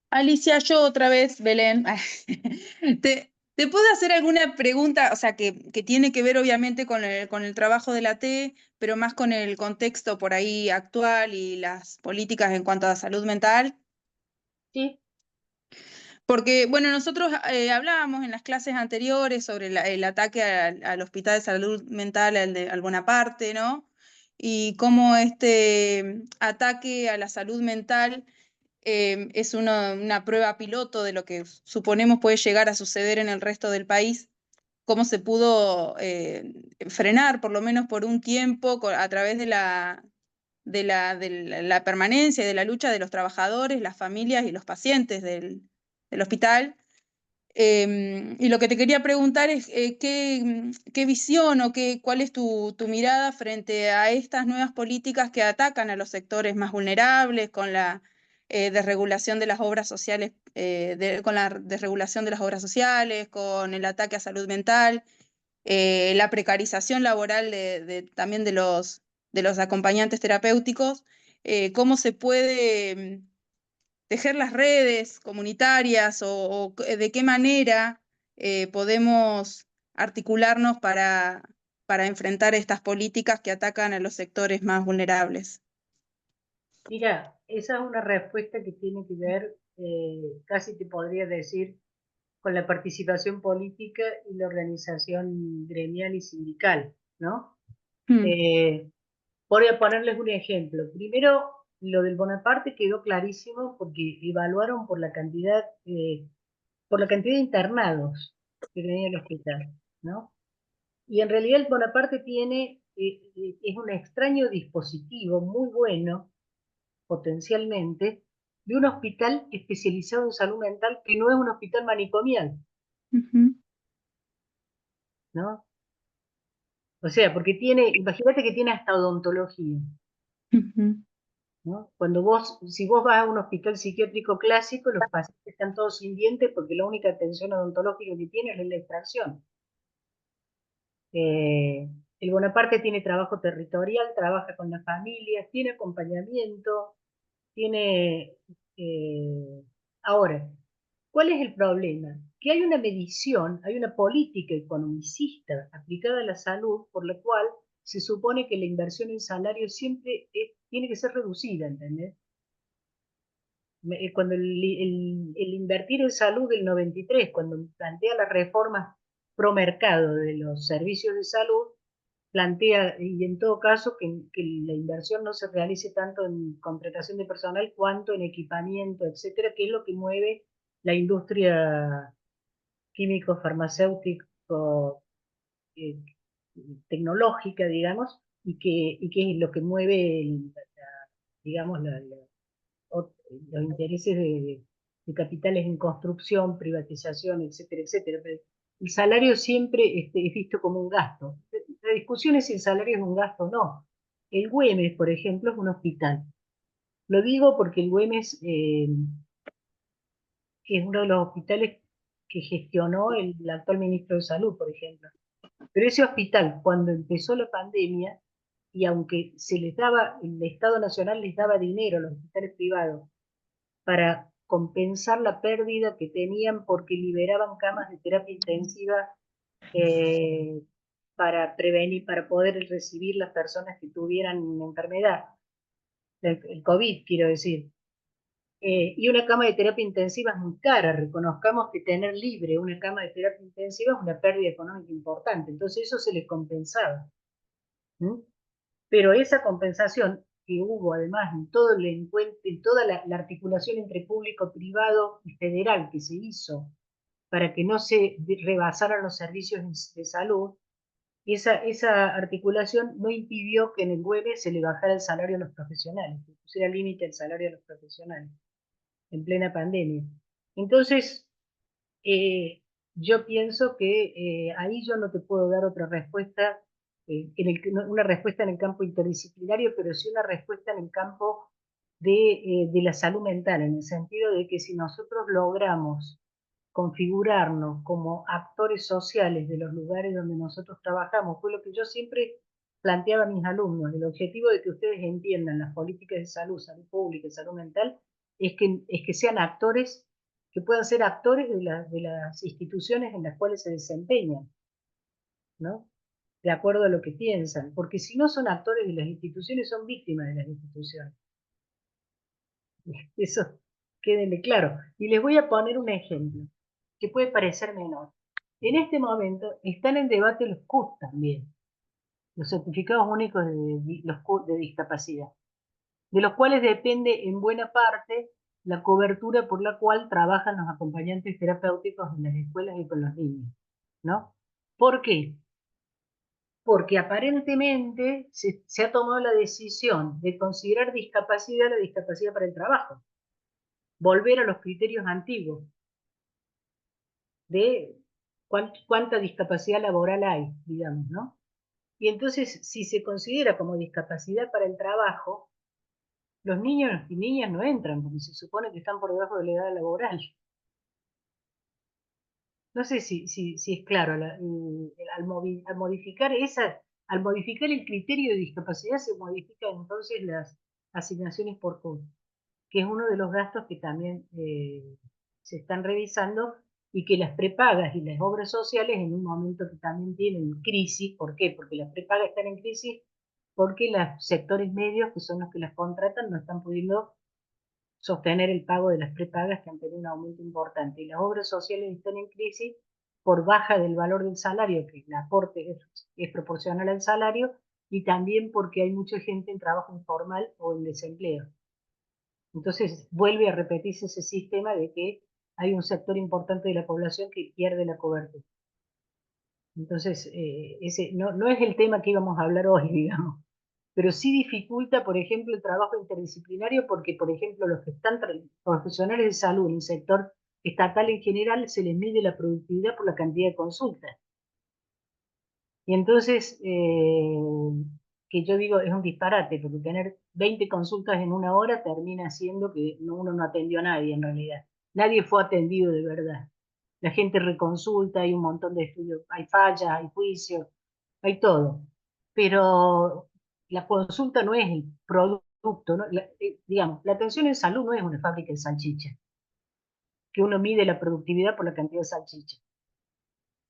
Alicia, yo otra vez, Belén, ¿te puedo hacer alguna pregunta, o sea, que tiene que ver obviamente con el trabajo de la T, pero más con el contexto por ahí actual y las políticas en cuanto a salud mental? Sí. Porque, bueno, nosotros hablábamos en las clases anteriores sobre el ataque al Hospital de Salud Mental, al Bonaparte, ¿no? Y cómo este ataque a la salud mental es una prueba piloto de lo que suponemos puede llegar a suceder en el resto del país, cómo se pudo frenar, por lo menos por un tiempo, a través de la permanencia y de la lucha de los trabajadores, las familias y los pacientes del hospital. Y lo que te quería preguntar es qué visión o cuál es tu mirada frente a estas nuevas políticas que atacan a los sectores más vulnerables con la desregulación de las obras sociales, con la desregulación de las obras sociales, con el ataque a salud mental, la precarización laboral también de los acompañantes terapéuticos. ¿Cómo se puede tejer las redes comunitarias o de qué manera podemos articularnos para enfrentar estas políticas que atacan a los sectores más vulnerables? Mira, esa es una respuesta que tiene que ver, casi te podría decir, con la participación política y la organización gremial y sindical, ¿no? Voy a ponerles un ejemplo. Primero, lo del Bonaparte quedó clarísimo porque evaluaron por la cantidad de internados que tenía el hospital, ¿no? Y en realidad el Bonaparte es un extraño dispositivo muy bueno, potencialmente, de un hospital especializado en salud mental que no es un hospital manicomial, ¿no? O sea, porque imagínate que tiene hasta odontología, ¿no? Si vos vas a un hospital psiquiátrico clásico, los pacientes están todos sin dientes porque la única atención odontológica que tiene es la extracción. El Bonaparte tiene trabajo territorial, trabaja con las familias, tiene acompañamiento, tiene... Ahora, ¿cuál es el problema? Que hay una medición, hay una política economicista aplicada a la salud por la cual se supone que la inversión en salario siempre tiene que ser reducida, ¿entendés? Cuando el invertir en salud del 93, cuando plantea las reformas pro mercado de los servicios de salud, plantea, y en todo caso, que la inversión no se realice tanto en contratación de personal cuanto en equipamiento, etcétera, que es lo que mueve la industria químico, farmacéutico, eh, tecnológica, digamos, y que es lo que mueve, digamos, los intereses de capitales en construcción, privatización, etcétera, etcétera. Pero el salario siempre es visto como un gasto. La discusión es si el salario es un gasto o no. El Güemes, por ejemplo, es un hospital. Lo digo porque el Güemes es uno de los hospitales que gestionó el actual ministro de Salud, por ejemplo. Pero ese hospital, cuando empezó la pandemia, y aunque el Estado Nacional les daba dinero a los hospitales privados para compensar la pérdida que tenían porque liberaban camas de terapia intensiva eh, para prevenir, para poder recibir las personas que tuvieran enfermedad, el COVID, quiero decir. Y una cama de terapia intensiva es muy cara. Reconozcamos que tener libre una cama de terapia intensiva es una pérdida económica importante. Entonces eso se les compensaba. ¿Mm? Pero esa compensación que hubo además en todo el encuentro, en toda la articulación entre público, privado y federal que se hizo para que no se rebasaran los servicios de salud, esa articulación no impidió que en el huelga se le bajara el salario a los profesionales, que pusiera límite al salario a los profesionales en plena pandemia. Entonces, yo pienso que ahí yo no te puedo dar otra respuesta, una respuesta en el campo interdisciplinario, pero sí una respuesta en el campo de la salud mental, en el sentido de que si nosotros logramos configurarnos como actores sociales de los lugares donde nosotros trabajamos, fue lo que yo siempre planteaba a mis alumnos, el objetivo de que ustedes entiendan las políticas de salud, salud pública y salud mental, es que sean actores, que puedan ser actores de las instituciones en las cuales se desempeñan, ¿no? De acuerdo a lo que piensan, porque si no son actores de las instituciones, son víctimas de las instituciones. Eso quédenme claro. Y les voy a poner un ejemplo, que puede parecer menor. En este momento están en debate los CUT también, los certificados únicos los CUT de discapacidad, de los cuales depende en buena parte la cobertura por la cual trabajan los acompañantes terapéuticos en las escuelas y con los niños, ¿no? ¿Por qué? Porque aparentemente se ha tomado la decisión de considerar discapacidad la discapacidad para el trabajo, volver a los criterios antiguos de cuánta discapacidad laboral hay, digamos, ¿no? Y entonces, si se considera como discapacidad para el trabajo, los niños y niñas no entran, porque se supone que están por debajo de la edad laboral. No sé si es claro, al modificar el criterio de discapacidad se modifican entonces las asignaciones por CUT, que es uno de los gastos que también se están revisando y que las prepagas y las obras sociales en un momento que también tienen crisis. ¿Por qué? Porque las prepagas están en crisis porque los sectores medios, que son los que las contratan, no están pudiendo sostener el pago de las prepagas, que han tenido un aumento importante. Y las obras sociales están en crisis por baja del valor del salario, que el aporte es proporcional al salario, y también porque hay mucha gente en trabajo informal o en desempleo. Entonces vuelve a repetirse ese sistema de que hay un sector importante de la población que pierde la cobertura. Entonces, ese no es el tema que íbamos a hablar hoy, digamos, pero sí dificulta, por ejemplo, el trabajo interdisciplinario porque, por ejemplo, los que están profesionales de salud en el sector estatal en general se les mide la productividad por la cantidad de consultas. Y entonces, que yo digo, es un disparate, porque tener 20 consultas en una hora termina siendo que uno no atendió a nadie en realidad. Nadie fue atendido de verdad. La gente reconsulta, hay un montón de estudios, hay fallas, hay juicios, hay todo. Pero la consulta no es el producto, ¿no? Digamos, la atención en salud no es una fábrica de salchicha, que uno mide la productividad por la cantidad de salchicha.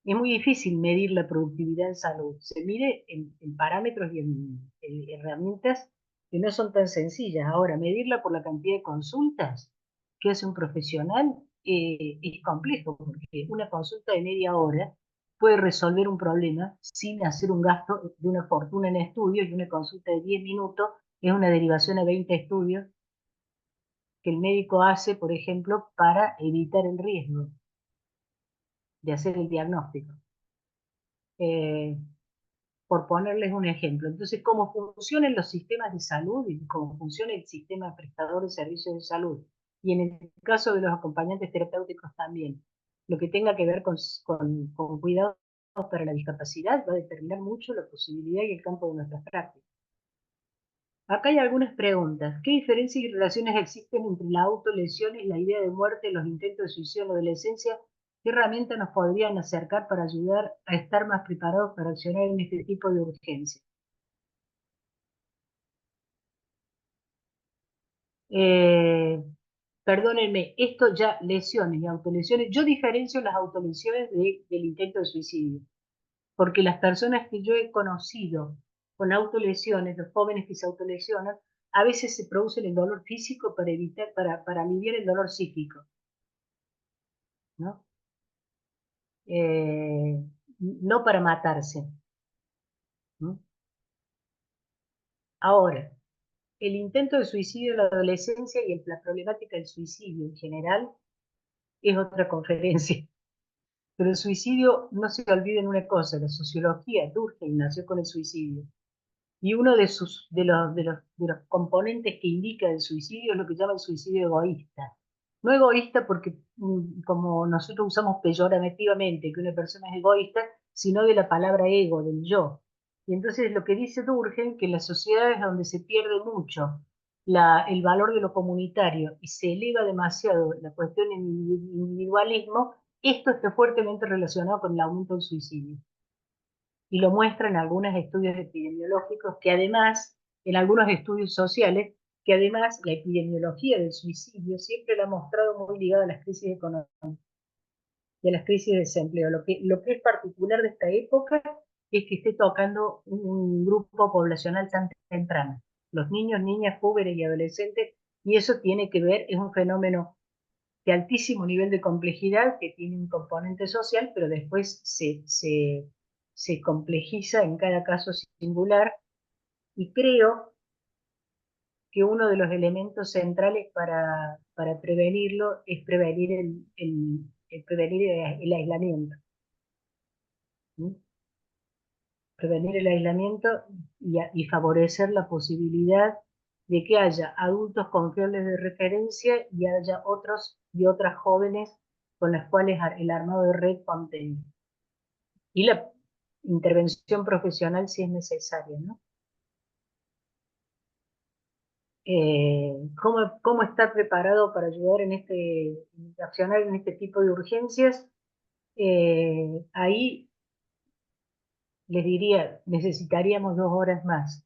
Es muy difícil medir la productividad en salud. Se mide en parámetros y en herramientas que no son tan sencillas. Ahora, medirla por la cantidad de consultas que hace un profesional es complejo, porque una consulta de media hora puede resolver un problema sin hacer un gasto de una fortuna en estudios, y una consulta de 10 minutos es una derivación a 20 estudios que el médico hace, por ejemplo, para evitar el riesgo de hacer el diagnóstico. Por ponerles un ejemplo. Entonces, cómo funcionan los sistemas de salud y cómo funciona el sistema prestador de servicios de salud. Y en el caso de los acompañantes terapéuticos también. Lo que tenga que ver con cuidados para la discapacidad va a determinar mucho la posibilidad y el campo de nuestras prácticas. Acá hay algunas preguntas. ¿Qué diferencias y relaciones existen entre la autolesión y la idea de muerte, los intentos de suicidio en la adolescencia? ¿Qué herramientas nos podrían acercar para ayudar a estar más preparados para accionar en este tipo de urgencia? Perdónenme, esto ya, lesiones y autolesiones, yo diferencio las autolesiones del intento de suicidio, porque las personas que yo he conocido con autolesiones, los jóvenes que se autolesionan, a veces se producen el dolor físico para evitar, para aliviar el dolor psíquico, ¿no? No para matarse, ¿no? Ahora, el intento de suicidio en la adolescencia y la problemática del suicidio en general es otra conferencia. Pero el suicidio, no se olviden una cosa, la sociología, Durkheim nació con el suicidio. Y uno de los componentes que indica el suicidio es lo que llama el suicidio egoísta. No egoísta porque, como nosotros usamos peyorativamente, que una persona es egoísta, sino de la palabra ego, del yo. Y entonces lo que dice Durkheim, que en las sociedades donde se pierde mucho el valor de lo comunitario y se eleva demasiado la cuestión del individualismo, esto está fuertemente relacionado con el aumento del suicidio. Y lo muestran algunos estudios epidemiológicos que además, en algunos estudios sociales, que además la epidemiología del suicidio siempre la ha mostrado muy ligada a las crisis económicas y a las crisis de desempleo. Lo que es particular de esta época es que esté tocando un grupo poblacional tan temprano, los niños, niñas, jóvenes y adolescentes, y eso tiene que ver, es un fenómeno de altísimo nivel de complejidad que tiene un componente social, pero después se complejiza en cada caso singular, y creo que uno de los elementos centrales para prevenirlo es prevenir el aislamiento. ¿Sí? Prevenir el aislamiento y favorecer la posibilidad de que haya adultos confiables de referencia y haya otros y otras jóvenes con las cuales el armado de red contenga. Y la intervención profesional si es necesaria, ¿no? ¿Cómo estar preparado para ayudar accionar en este tipo de urgencias? Ahí les diría, necesitaríamos 2 horas más.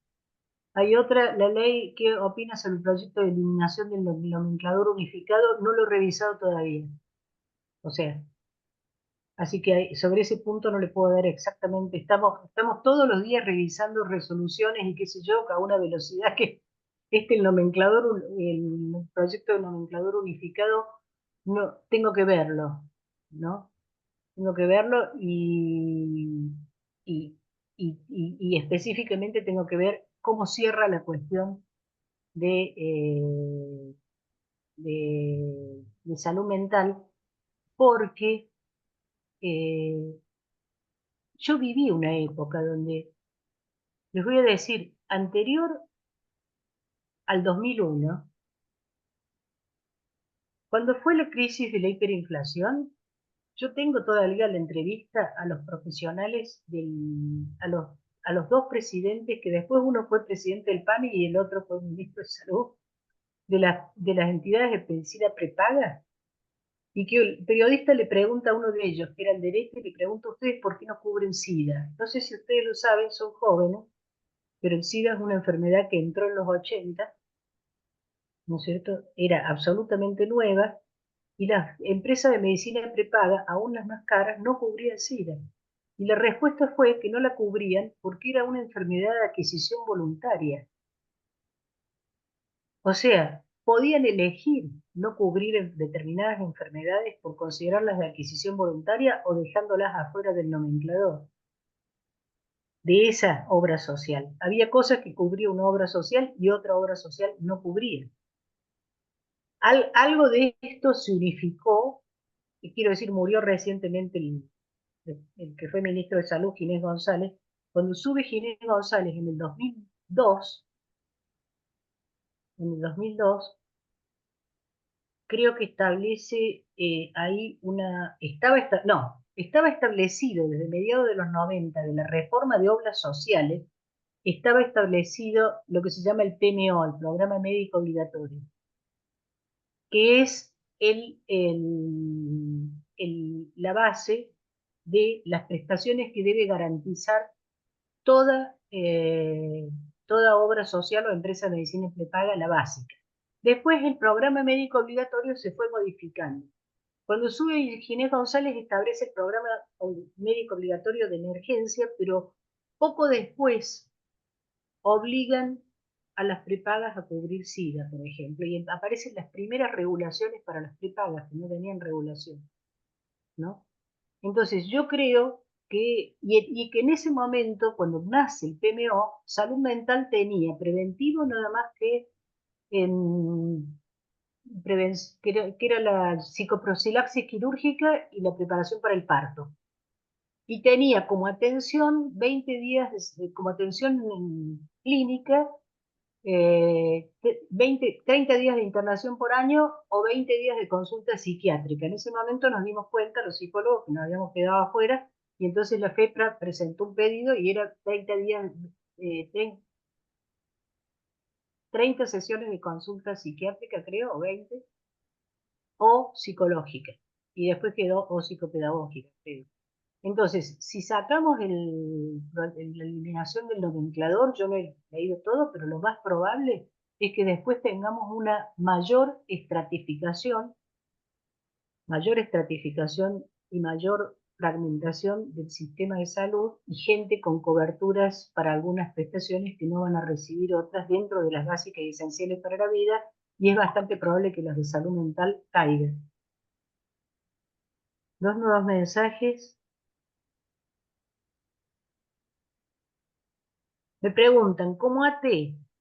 Hay otra, la ley, ¿qué opinas sobre el proyecto de eliminación del nomenclador unificado? No lo he revisado todavía. O sea, así que sobre ese punto no le puedo dar exactamente. Estamos todos los días revisando resoluciones y qué sé yo, a una velocidad que el proyecto de nomenclador unificado, no, tengo que verlo, ¿no? Tengo que verlo y, y específicamente tengo que ver cómo cierra la cuestión de salud mental, porque yo viví una época donde, les voy a decir, anterior al 2001, cuando fue la crisis de la hiperinflación, yo tengo todavía la entrevista a los profesionales, a los 2 presidentes, que después uno fue presidente del PAMI y el otro fue ministro de Salud, de las entidades de medicina prepaga, y que el periodista le pregunta a uno de ellos, que era el derecho, y le pregunta a ustedes por qué no cubren SIDA. No sé si ustedes lo saben, son jóvenes, pero el SIDA es una enfermedad que entró en los 80, ¿no es cierto? Era absolutamente nueva, y las empresas de medicina prepaga, aún las más caras, no cubrían SIDA. Y la respuesta fue que no la cubrían porque era una enfermedad de adquisición voluntaria. O sea, podían elegir no cubrir determinadas enfermedades por considerarlas de adquisición voluntaria o dejándolas afuera del nomenclador de esa obra social. Había cosas que cubría una obra social y otra obra social no cubría. Algo de esto se unificó, y quiero decir, murió recientemente el que fue ministro de Salud, Ginés González. Cuando sube Ginés González en el 2002, creo que establece ahí estaba establecido desde mediados de los 90 de la reforma de obras sociales, estaba establecido lo que se llama el PMO, el Programa Médico Obligatorio, que es la base de las prestaciones que debe garantizar toda, toda obra social o empresa de medicina prepaga, la básica. Después el programa médico obligatorio se fue modificando. Cuando sube Ginés González establece el programa médico obligatorio de emergencia, pero poco después obligan a las prepagas a cubrir SIDA, por ejemplo, y aparecen las primeras regulaciones para las prepagas que no tenían regulación, ¿no? Entonces yo creo y que en ese momento, cuando nace el PMO, salud mental tenía preventivo nada más que que era la psicoprofilaxis quirúrgica y la preparación para el parto. Y tenía como atención 20 días, como atención clínica, 30 días de internación por año o 20 días de consulta psiquiátrica. En ese momento nos dimos cuenta, los psicólogos, que nos habíamos quedado afuera, y entonces la FEPRA presentó un pedido y era 30 días, 30 sesiones de consulta psiquiátrica, creo, o 20, o psicológica. Y después quedó o psicopedagógica, creo. Entonces, si sacamos la eliminación del nomenclador, yo no he leído todo, pero lo más probable es que después tengamos una mayor estratificación y mayor fragmentación del sistema de salud y gente con coberturas para algunas prestaciones que no van a recibir otras dentro de las básicas y esenciales para la vida, y es bastante probable que las de salud mental caigan. Dos nuevos mensajes. Me preguntan, como AT,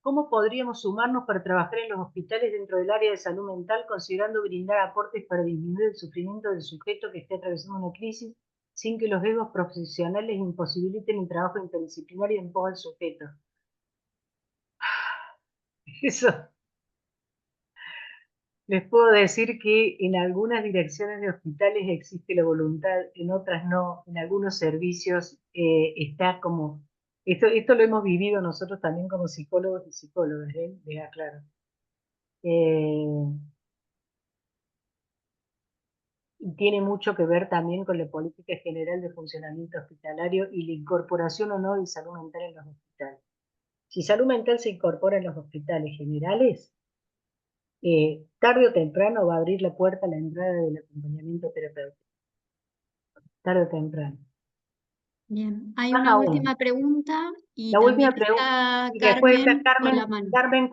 ¿cómo podríamos sumarnos para trabajar en los hospitales dentro del área de salud mental, considerando brindar aportes para disminuir el sufrimiento del sujeto que esté atravesando una crisis, sin que los riesgos profesionales imposibiliten el trabajo interdisciplinario en pos del sujeto? Eso. Les puedo decir que en algunas direcciones de hospitales existe la voluntad, en otras no, en algunos servicios está como... Esto lo hemos vivido nosotros también como psicólogos y psicólogas, les aclaro. Y tiene mucho que ver también con la política general de funcionamiento hospitalario y la incorporación o no de salud mental en los hospitales. Si salud mental se incorpora en los hospitales generales, tarde o temprano va a abrir la puerta a la entrada del acompañamiento terapéutico. Tarde o temprano. Bien, hay una última pregunta y la también última pregunta, está y después está Carmen con la mano. Carmen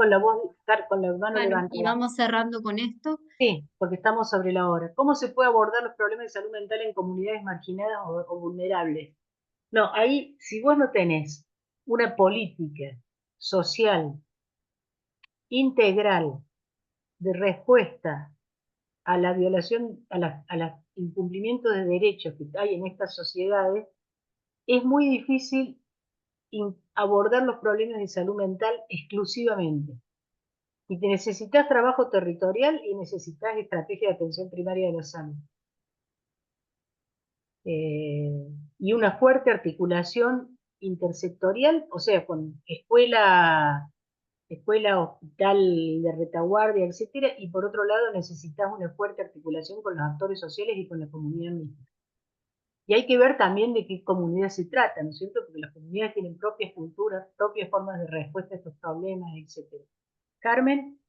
con la mano levantada. Y vamos cerrando con esto. Sí, porque estamos sobre la hora. ¿Cómo se puede abordar los problemas de salud mental en comunidades marginadas o vulnerables? No, ahí, si vos no tenés una política social integral de respuesta a la violación, a los incumplimientos de derechos que hay en estas sociedades, es muy difícil abordar los problemas de salud mental exclusivamente. Y te necesitas trabajo territorial y necesitas estrategia de atención primaria de la salud. Y una fuerte articulación intersectorial, o sea, con escuela, hospital de retaguardia, etcétera, y por otro lado necesitas una fuerte articulación con los actores sociales y con la comunidad misma. Y hay que ver también de qué comunidad se trata, ¿no es cierto? Porque las comunidades tienen propias culturas, propias formas de respuesta a estos problemas, etcétera. Carmen.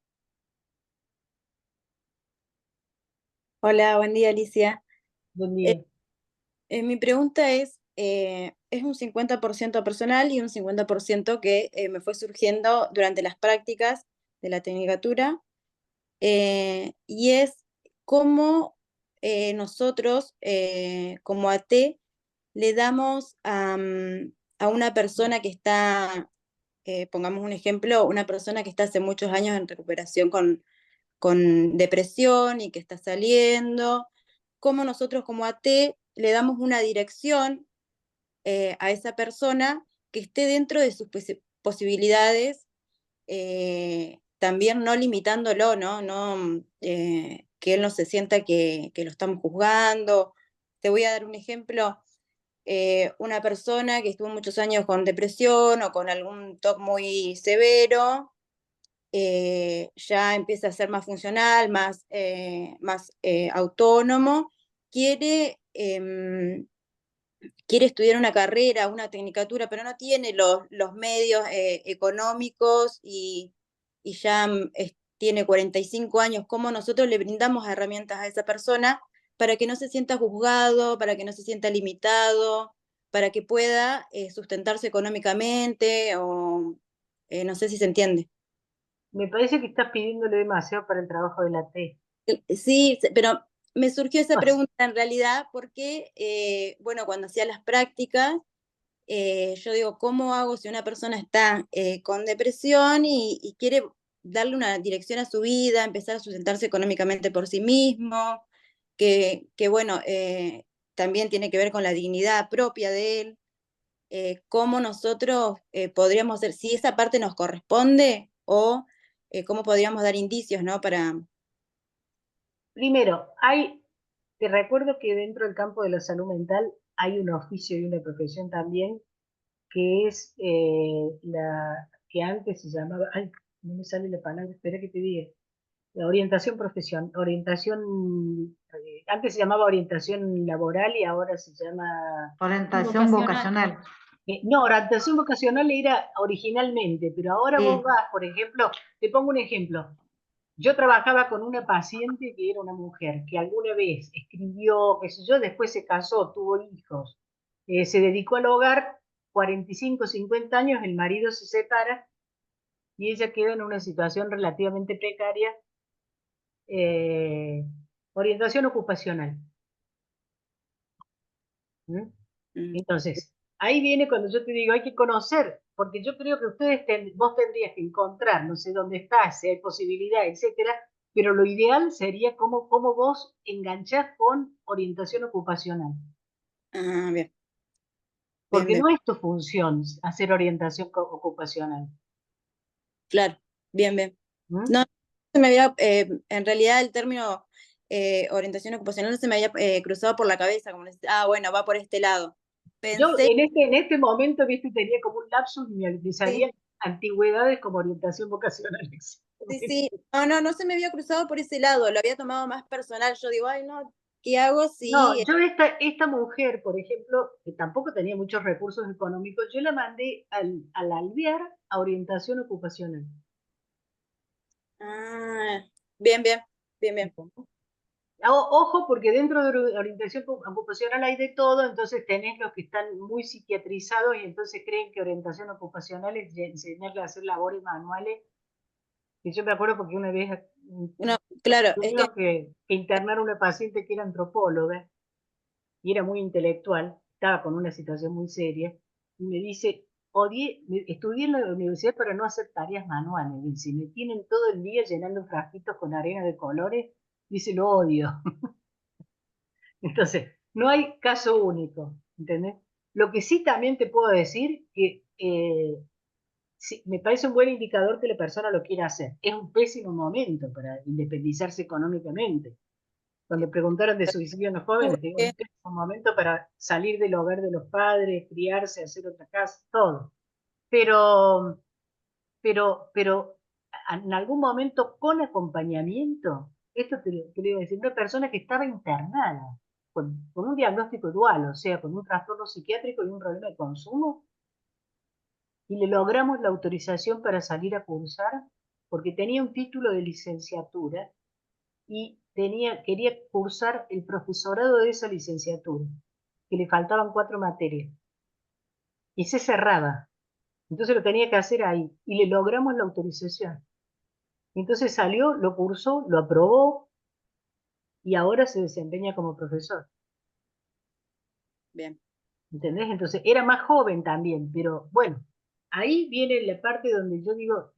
Hola, buen día, Alicia. Buen día. Mi pregunta es un 50% personal y un 50% que me fue surgiendo durante las prácticas de la tecnicatura, y es cómo nosotros, como AT, le damos a una persona que está, pongamos un ejemplo, una persona que está hace muchos años en recuperación con depresión y que está saliendo, cómo nosotros como AT le damos una dirección a esa persona que esté dentro de sus posibilidades, también no limitándolo, no que él no se sienta que lo estamos juzgando. Te voy a dar un ejemplo. Una persona que estuvo muchos años con depresión o con algún TOC muy severo, ya empieza a ser más funcional, más autónomo, quiere estudiar una carrera, una tecnicatura, pero no tiene los medios económicos y ya tiene 45 años. ¿Cómo nosotros le brindamos herramientas a esa persona para que no se sienta juzgado, para que no se sienta limitado, para que pueda sustentarse económicamente? O no sé si se entiende. Me parece que estás pidiéndole demasiado para el trabajo de la T. Sí, pero me surgió esa pregunta en realidad porque, bueno, cuando hacía las prácticas, yo digo, ¿cómo hago si una persona está con depresión y quiere darle una dirección a su vida, empezar a sustentarse económicamente por sí mismo, que bueno, también tiene que ver con la dignidad propia de él? ¿Cómo nosotros podríamos hacer, si esa parte nos corresponde o cómo podríamos dar indicios, ¿no? Para... Primero, te recuerdo que dentro del campo de la salud mental hay un oficio y una profesión también que es la que antes se llamaba, ay, no me sale la palabra, espera que te diga, la orientación antes se llamaba orientación laboral y ahora se llama... Orientación vocacional. No, orientación vocacional era originalmente, pero ahora vos vas, por ejemplo, te pongo un ejemplo. Yo trabajaba con una paciente que era una mujer, que alguna vez escribió, qué sé yo, después se casó, tuvo hijos, se dedicó al hogar, 45, 50 años, el marido se separa y ella queda en una situación relativamente precaria, orientación ocupacional. ¿Mm? Entonces, ahí viene cuando yo te digo, hay que conocer, porque yo creo que vos tendrías que encontrar, no sé dónde estás, si hay posibilidad, etcétera, pero lo ideal sería cómo vos enganchás con orientación ocupacional. Ah, bien. Porque Bien, no es tu función hacer orientación ocupacional. claro, bien, bien. ¿Mm? No, se me había, en realidad el término orientación ocupacional no se me había cruzado por la cabeza, como bueno, va por este lado. Yo Pensé, en este momento, viste, tenía como un lapsus y me salían sí, antigüedades como orientación vocacional. sí, no se me había cruzado por ese lado, lo había tomado más personal. Yo digo, ay, no, ¿qué hago No, si... yo esta mujer, por ejemplo, que tampoco tenía muchos recursos económicos, yo la mandé al Alvear a orientación ocupacional. Ah, bien, bien, bien, bien. Ojo, porque dentro de orientación ocupacional hay de todo, entonces tenés los que están muy psiquiatrizados y entonces creen que orientación ocupacional es enseñarle a hacer labores manuales. Y yo me acuerdo porque una vez No, claro, es tuvimos que internar a una paciente que era antropóloga y era muy intelectual, estaba con una situación muy seria, y me dice, estudié en la universidad para no hacer tareas manuales, dice, me tienen todo el día llenando frasquitos con arena de colores, dice, lo odio. Entonces, no hay caso único, ¿entendés? Lo que sí también te puedo decir que sí, me parece un buen indicador que la persona lo quiera hacer. Es un pésimo momento para independizarse económicamente. Cuando preguntaron de suicidio en los jóvenes, digo, es un momento para salir del hogar de los padres, criarse, hacer otra casa, todo. Pero, pero en algún momento con acompañamiento, esto te lo iba a decir, una persona que estaba internada con un diagnóstico dual, o sea, con un trastorno psiquiátrico y un problema de consumo, y le logramos la autorización para salir a cursar, porque tenía un título de licenciatura y quería cursar el profesorado de esa licenciatura, que le faltaban 4 materias, y se cerraba. Entonces lo tenía que hacer ahí, y le logramos la autorización. Entonces salió, lo cursó, lo aprobó, y ahora se desempeña como profesor. bien. ¿Entendés? Entonces era más joven también, pero bueno, ahí viene la parte donde yo digo,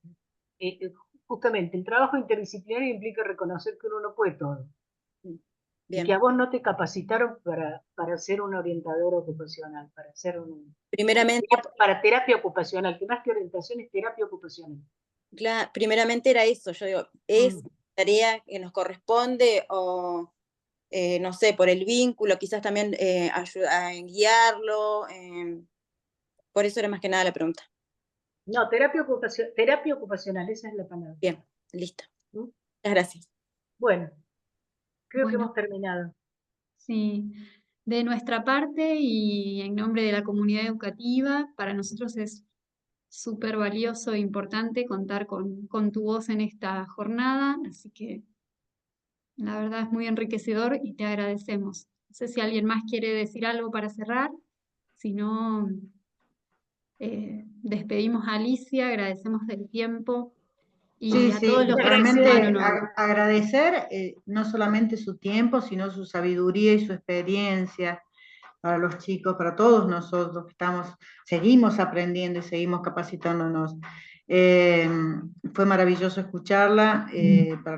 justamente, el trabajo interdisciplinario implica reconocer que uno no puede todo. Y que Bien. a vos no te capacitaron para ser un orientador ocupacional, Primeramente, para terapia ocupacional, que más que orientación es terapia ocupacional. primeramente era eso, yo digo, es tarea que nos corresponde o, no sé, por el vínculo, quizás también ayudar en guiarlo, por eso era más que nada la pregunta. No, terapia ocupacional, esa es la palabra. Bien, listo. ¿Mm? Muchas gracias. Bueno, creo que Bueno, hemos terminado. sí. De nuestra parte y en nombre de la comunidad educativa, para nosotros es súper valioso e importante contar con tu voz en esta jornada, así que la verdad es muy enriquecedor y te agradecemos. No sé si alguien más quiere decir algo para cerrar, si no, despedimos a Alicia, agradecemos del tiempo Y Sí, a sí, todos los que realmente sumaron hoy. agradecer no solamente su tiempo, sino su sabiduría y su experiencia para los chicos, para todos nosotros que seguimos aprendiendo y seguimos capacitándonos. Fue maravilloso escucharla. Para